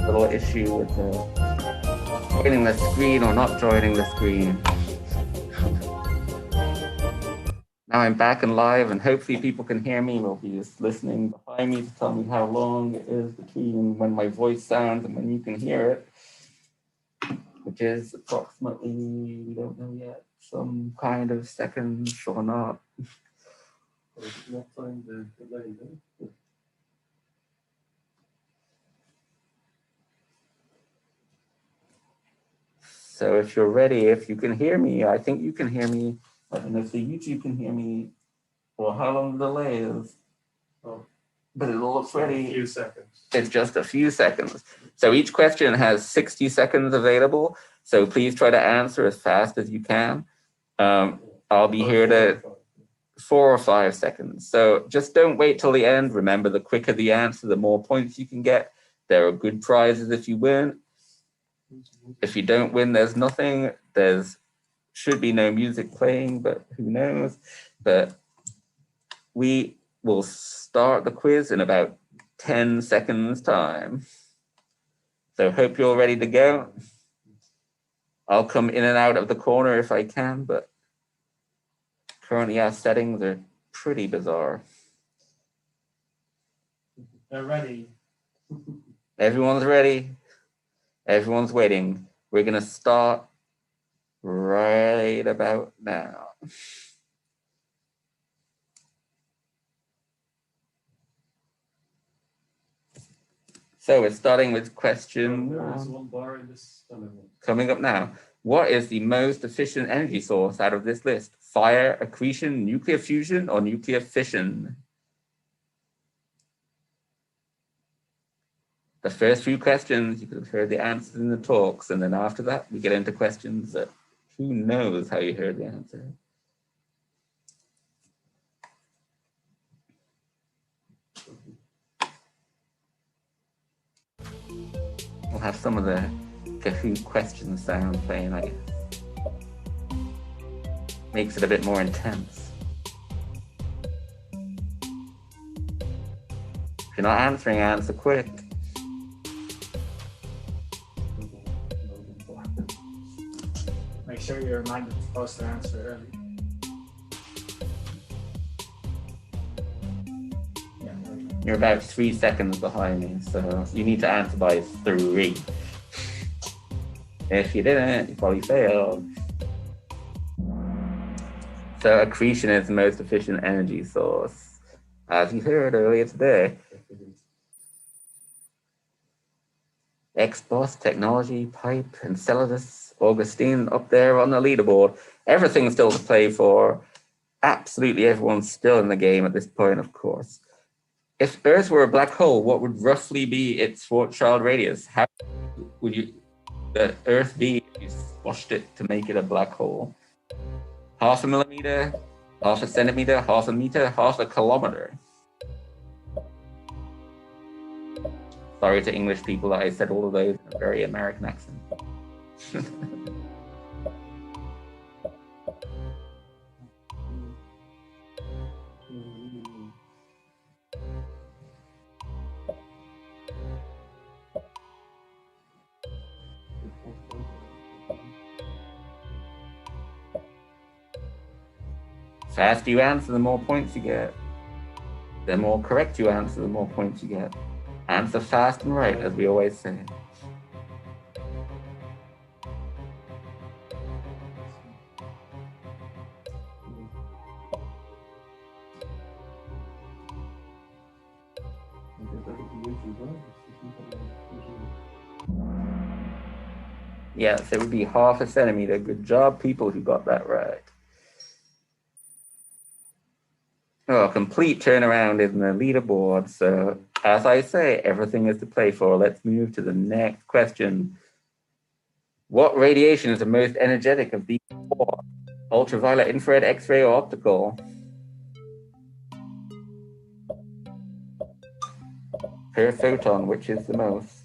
a little issue with joining the screen or not joining the screen. Now I'm back and live, and hopefully people can hear me. Will be just listening behind me to tell me how long it is between when my voice sounds and when you can hear it, which is approximately, we don't know yet, some kind of seconds or not. So if you're ready, if you can hear me, I think you can hear me. I don't know if the YouTube can hear me, or how long the delay is. Oh. But it looks ready. A few seconds. It's just a few seconds. So each question has 60 seconds available. So please try to answer as fast as you can. I'll be here to 4 or 5 seconds. So just don't wait till the end. Remember, the quicker the answer, the more points you can get. There are good prizes if you win. If you don't win, there's nothing. There's should be no music playing, but who knows? But we will start the quiz in about 10 seconds time. So hope you're ready to go. I'll come in and out of the corner if I can, but currently our settings are pretty bizarre. They're ready. Everyone's ready. Everyone's waiting. We're gonna start right about now. So we're starting with question coming up now. What is the most efficient energy source out of this list? Fire, accretion, nuclear fusion, or nuclear fission? The first few questions, you could have heard the answers in the talks, and then after that, we get into questions that who knows how you heard the answer. We'll have some of the Kahoot question sound playing, I guess. Makes it a bit more intense. If you're not answering, answer quick. Make sure you're reminded to post the answer early. You're about 3 seconds behind me, so you need to answer by 3. If you didn't, you probably failed. So accretion is the most efficient energy source, as you heard earlier today. Xboss, Technology, Pipe, Enceladus, Augustine up there on the leaderboard. Everything's still to play for. Absolutely everyone's still in the game at this point, of course. If Earth were a black hole, what would roughly be its Schwarzschild radius? How would the Earth be if you squashed it to make it a black hole? 0.5 millimeter, 0.5 centimeter, 0.5 meter, 0.5 kilometer. Sorry to English people that I said all of those in a very American accent. Faster you answer, the more points you get. The more correct you answer, the more points you get. Answer fast and right, as we always say. Yes, it would be 0.5 centimeter. Good job, people who got that right. Oh, complete turnaround in the leaderboard. So, as I say, everything is to play for. Let's move to the next question. What radiation is the most energetic of these 4? Ultraviolet, infrared, X-ray, or optical? Per photon, which is the most?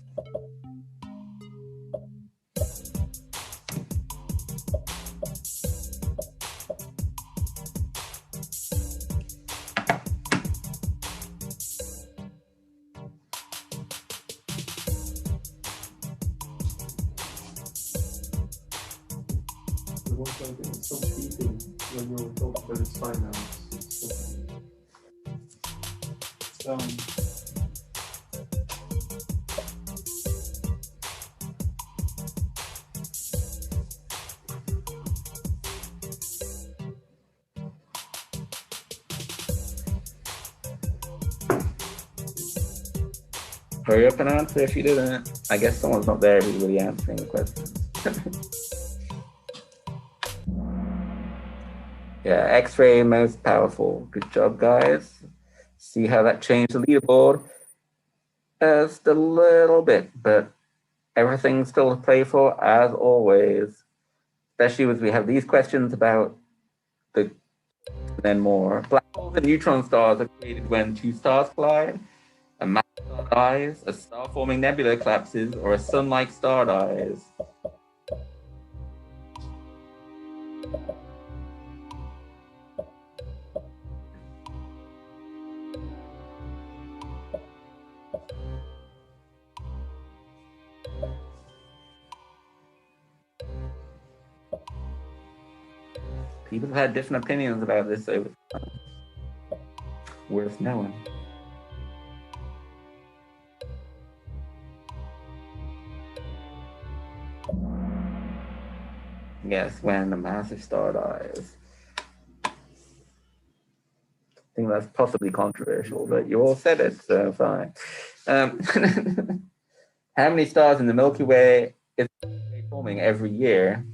Hurry up and answer if you didn't. I guess someone's not there who's really answering the questions. Yeah, X-ray most powerful. Good job, guys. See how that changed the leaderboard? Just a little bit, but everything's still to play for as always. Especially as we have these questions about the then more. Black holes and neutron stars are created when 2 stars collide, a massive star dies, a star-forming nebula collapses, or a sun-like star dies. People have had different opinions about this over time. Worth knowing. Yes, when a massive star dies. that's possibly controversial, but you all said it, so fine. How many stars in the Milky Way is forming every year?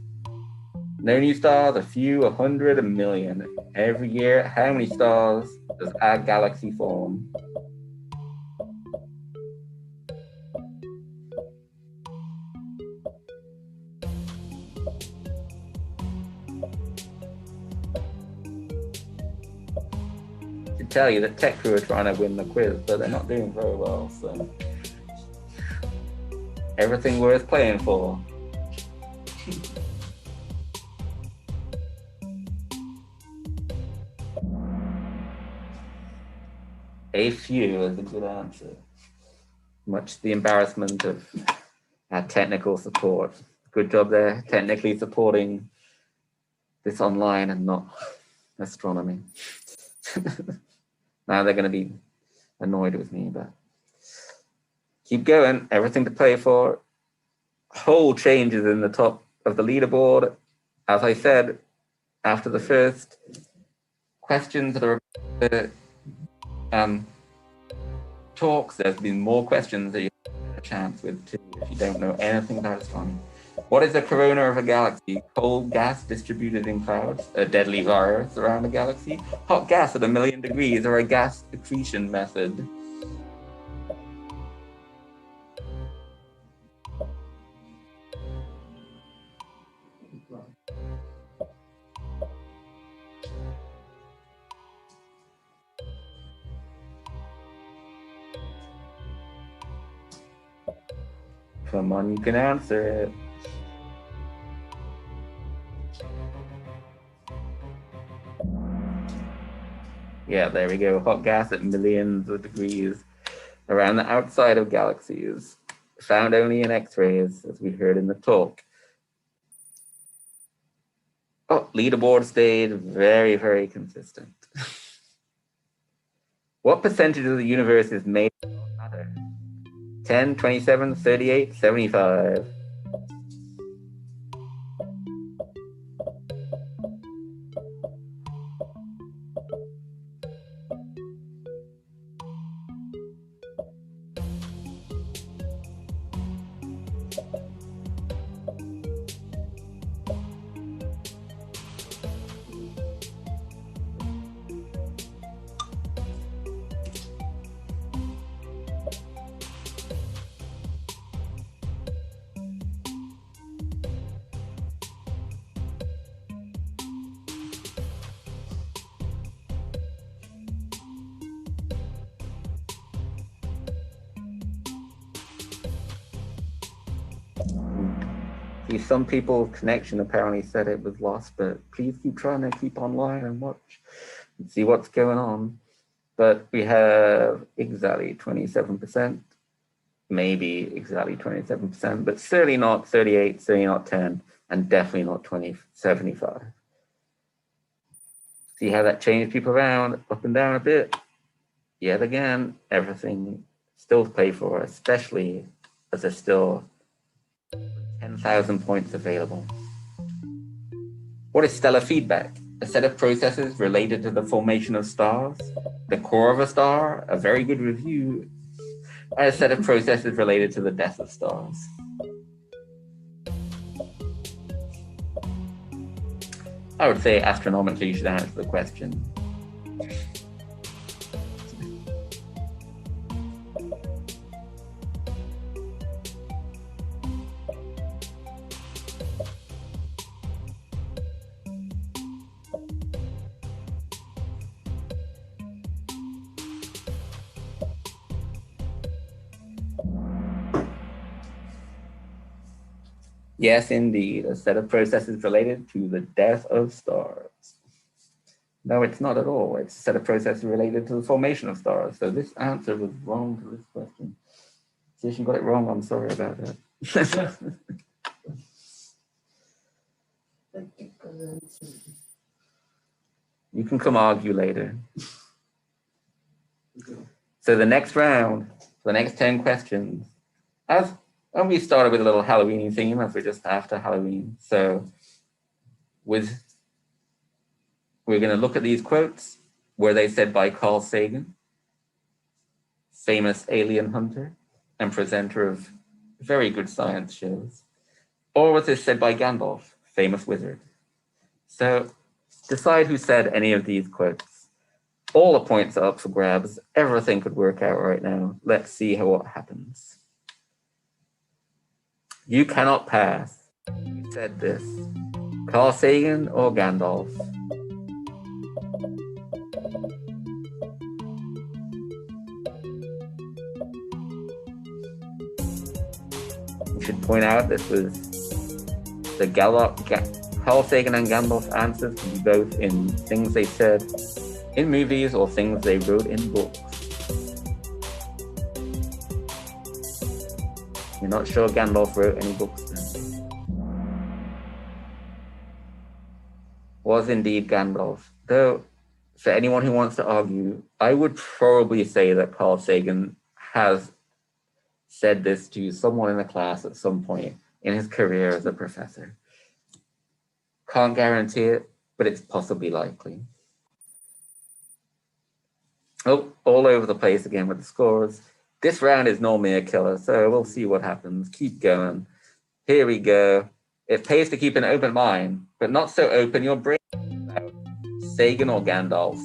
No new stars, a few, 100, a million. Every year, how many stars does our galaxy form? I should tell you that tech crew are trying to win the quiz, but they're not doing very well, so. Everything worth playing for. A few is a good answer. Much to the embarrassment of our technical support. Good job there, technically supporting this online and not astronomy. Now they're going to be annoyed with me, but keep going. Everything to play for. Whole changes in the top of the leaderboard. As I said, after the first questions that are talks, there's been more questions that you have a chance with too, if you don't know anything about astronomy. What is the corona of a galaxy? Cold gas distributed in clouds, a deadly virus around a galaxy, hot gas at 1,000,000 degrees, or a gas accretion method? Come on, you can answer it. Yeah, there we go. Hot gas at millions of degrees around the outside of galaxies. Found only in X-rays, as we heard in the talk. Oh, leaderboard stayed very, very consistent. What percentage of the universe is made of matter? 10, 27, 38, 75. Some people's connection apparently said it was lost, but please keep trying to keep online and watch and see what's going on. But we have exactly 27%, maybe exactly 27%, but certainly not 38, certainly not 10, and definitely not 75. See how that changed people around, up and down a bit? Yet again, everything still to play for, especially as there's still 10,000 points available. What is stellar feedback? A set of processes related to the formation of stars, the core of a star, a very good review, and a set of processes related to the death of stars. I would say astronomically you should answer the question. Yes, indeed, a set of processes related to the death of stars. No, it's not at all. It's a set of processes related to the formation of stars. So this answer was wrong to this question. See, you got it wrong. I'm sorry about that. You can come argue later. So the next round, the next 10 questions, and we started with a little Halloween theme as we're just after Halloween. So we're going to look at these quotes. Were they said by Carl Sagan, famous alien hunter and presenter of very good science shows? Or was this said by Gandalf, famous wizard? So decide who said any of these quotes. All the points are up for grabs. Everything could work out right now. Let's see what happens. You cannot pass. Who said this? Carl Sagan or Gandalf? We should point out this was the Carl Sagan and Gandalf answers can be both in things they said in movies or things they wrote in books. You're not sure Gandalf wrote any books then? Was indeed Gandalf. Though, for anyone who wants to argue, I would probably say that Carl Sagan has said this to someone in the class at some point in his career as a professor. Can't guarantee it, but it's possibly likely. Oh, all over the place again with the scores. This round is normally a killer, so we'll see what happens. Keep going. Here we go. It pays to keep an open mind, but not so open your brain. Sagan or Gandalf?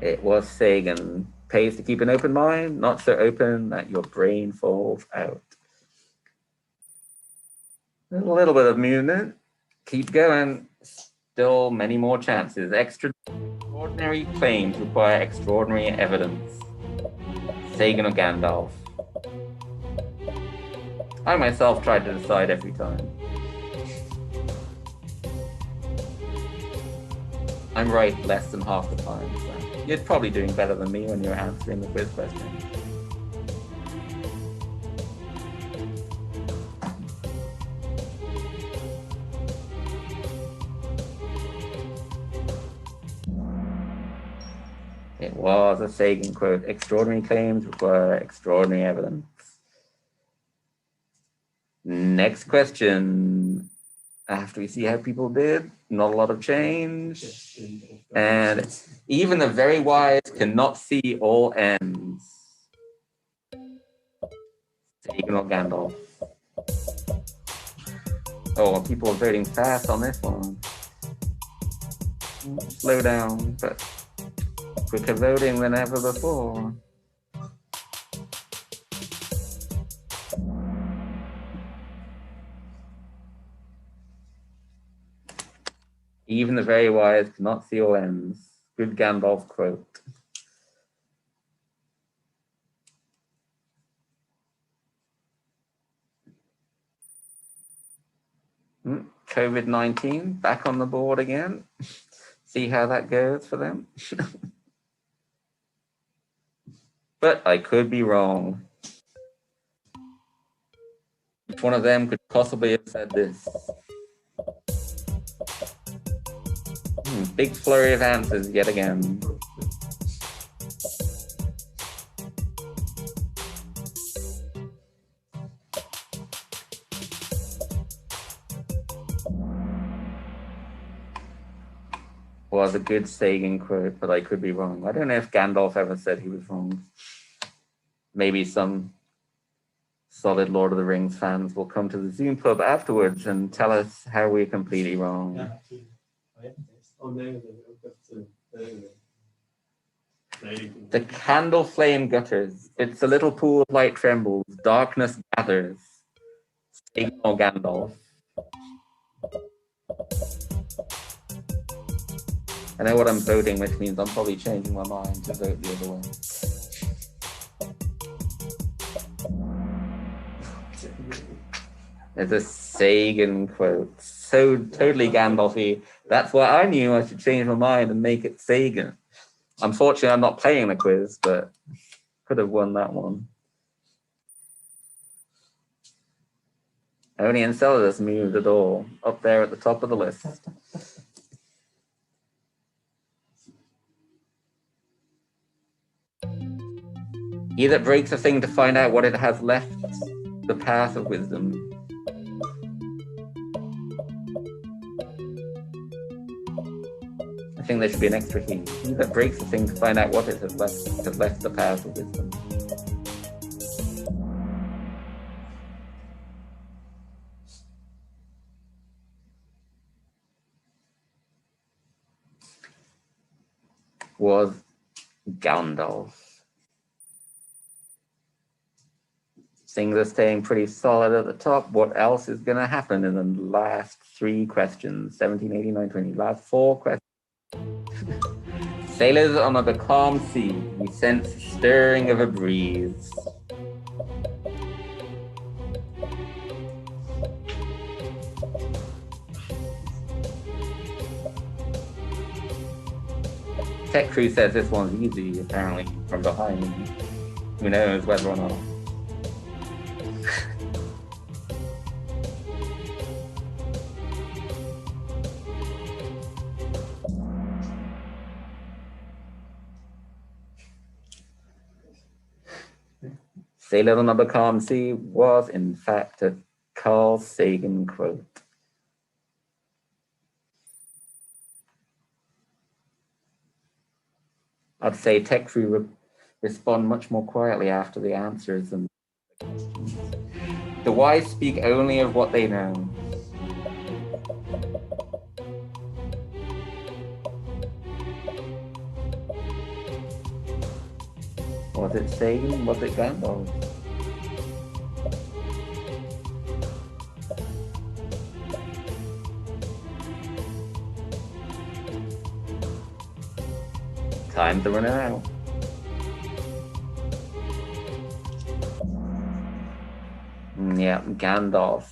It was Sagan. Pays to keep an open mind, not so open that your brain falls out. A little bit of movement. Keep going. Still many more chances. Extraordinary claims require extraordinary evidence. Sagan or Gandalf? I myself tried to decide every time. I'm right less than half the time, so you're probably doing better than me when you're answering the quiz question. It was a Sagan quote. Extraordinary claims require extraordinary evidence. Next question. After we see how people did, not a lot of change. And even the very wise cannot see all ends. Sagan or Gandalf? Oh, people are voting fast on this one. Slow down, but quicker voting than ever before. Even the very wise cannot see all ends. Good Gandalf quote. COVID-19 back on the board again. See how that goes for them. But I could be wrong. Which one of them could possibly have said this? Big flurry of answers yet again. Was a good Sagan quote, but I could be wrong. I don't know if Gandalf ever said he was wrong. Maybe some solid Lord of the Rings fans will come to the Zoom club afterwards and tell us how we're completely wrong. The candle flame gutters. It's a little pool of light trembles. Darkness gathers. Sagan or Gandalf? I know what I'm voting, which means I'm probably changing my mind to vote the other way. There's a Sagan quote. So totally Gandalfy. That's why I knew I should change my mind and make it Sagan. Unfortunately, I'm not playing the quiz, but could have won that one. Only Enceladus moved at all, up there at the top of the list. He that breaks a thing to find out what it has left the path of wisdom. I think there should be an extra key. He that breaks a thing to find out what it has left the path of wisdom. Was Gandalf. Things are staying pretty solid at the top. What else is going to happen in the last 3 questions? 17, 18, 19, 20. Last 4 questions. Sailors on a becalmed sea, we sense the stirring of a breeze. Tech Crew says this one's easy, apparently, from behind. Who knows whether or not. Sailor on a becalmed sea was, in fact, a Carl Sagan quote. I'd say Tech Crew respond much more quietly after the answers than the questions. The wise speak only of what they know. Was it Sagan? Was it Gandalf? Time to run out. Yeah, Gandalf.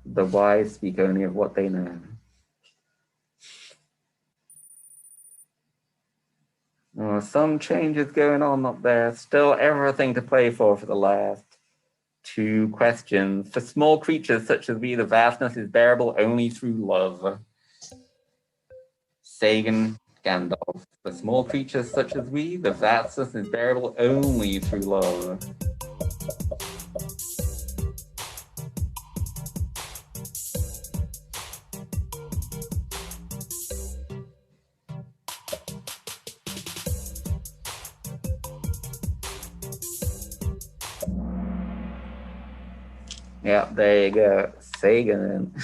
The wise speak only of what they know. Oh, some changes going on up there. Still everything to play for the last 2 questions. For small creatures such as we, the vastness is bearable only through love. Sagan, Gandalf. For small creatures such as we, the vastness is bearable only through love. Yeah, there you go. Sagan.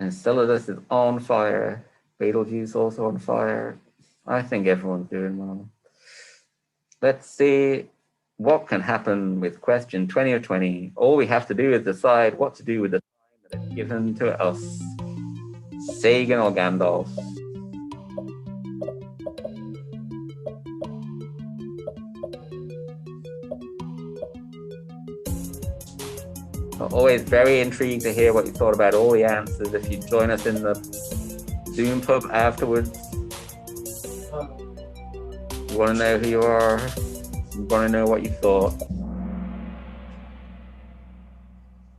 Enceladus is on fire. Betelgeuse also on fire. I think everyone's doing well. Let's see what can happen with question 20 or 20. All we have to do is decide what to do with the time that is given to us. Sagan or Gandalf. I'm always very intrigued to hear what you thought about all the answers. If you join us in the Zoom pub afterwards, you want to know who you are, you want to know what you thought.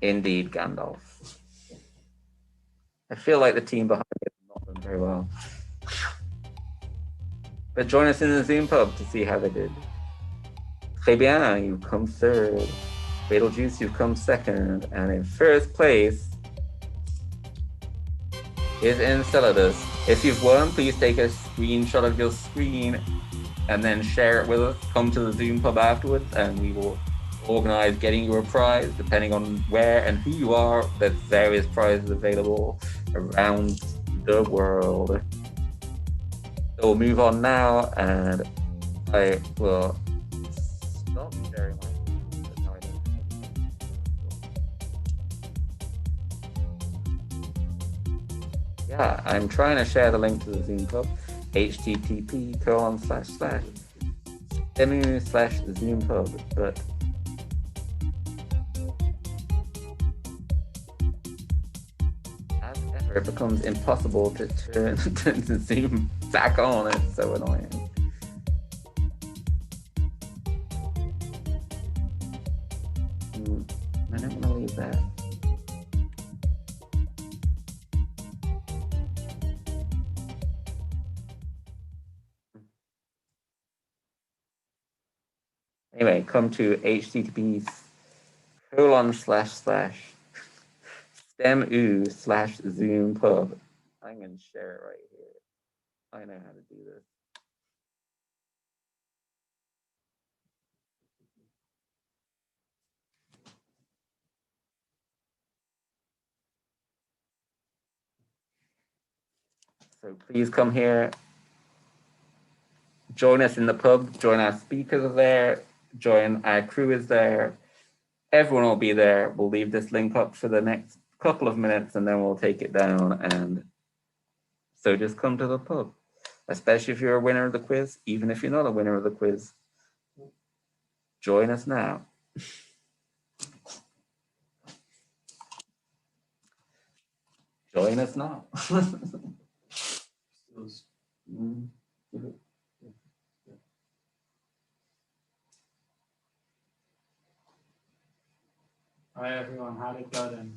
Indeed, Gandalf. I feel like the team behind it has not done very well. But join us in the Zoom pub to see how they did. Xray Binary, you've come 3rd. Betelgeuse, you've come 2nd, and in 1st place is Enceladus. If you've won, please take a screenshot of your screen and then share it with us. Come to the Zoom pub afterwards, and we will organize getting you a prize depending on where and who you are. There's various prizes available around the world. So we'll move on now, and I will stop sharing my. Yeah, I'm trying to share the link to the Zoom Club. http://emu/Zoom Pub, but as ever, where it becomes impossible to turn to zoom back on. It's so annoying. I don't want to leave that. Anyway, come to http://stemu/zoom pub. I'm going to share it right here. I know how to do this. So please come here. Join us in the pub. Join our speakers there. Join our crew is there. Everyone will be there. We'll leave this link up for the next couple of minutes and then we'll take it down. And so just come to the pub, especially if you're a winner of the quiz, even if you're not a winner of the quiz. Join us now. Join us now. Hi everyone, how did it go then?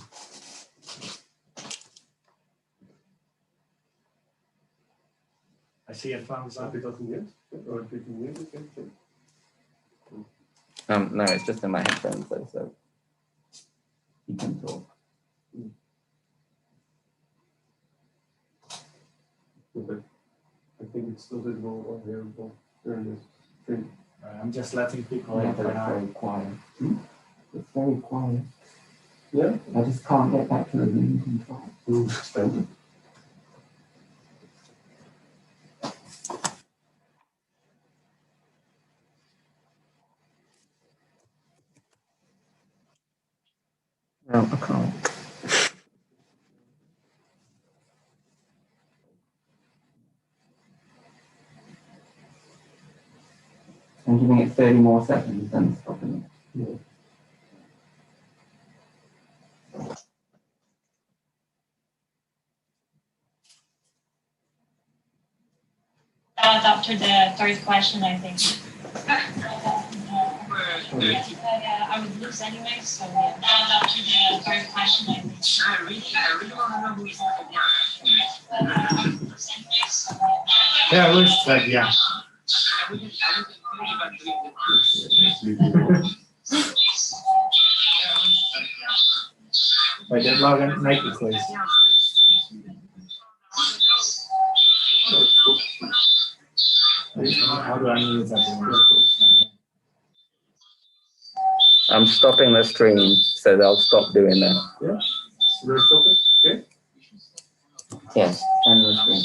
I see a thumbs up. No, it's just in my headphones though, so you can talk. I think it's still visible on here. There it is. I'm just letting people Yeah, in but for it's now. very quiet. It's very quiet. Yeah? I just can't get back to the Zoom control. Standard. No, I can't. I'm giving it 30 more seconds, then stopping it. Yeah. After the third question, I think. I would lose anyway, so yeah. After the third question, I think. I really want to know who is Yeah, it looks like, yeah. Wait, did log in, make the quiz. How do I mute everyone? I'm stopping the stream, so they'll stop doing that. Yeah? So they stop it? Okay? Yes, end the stream.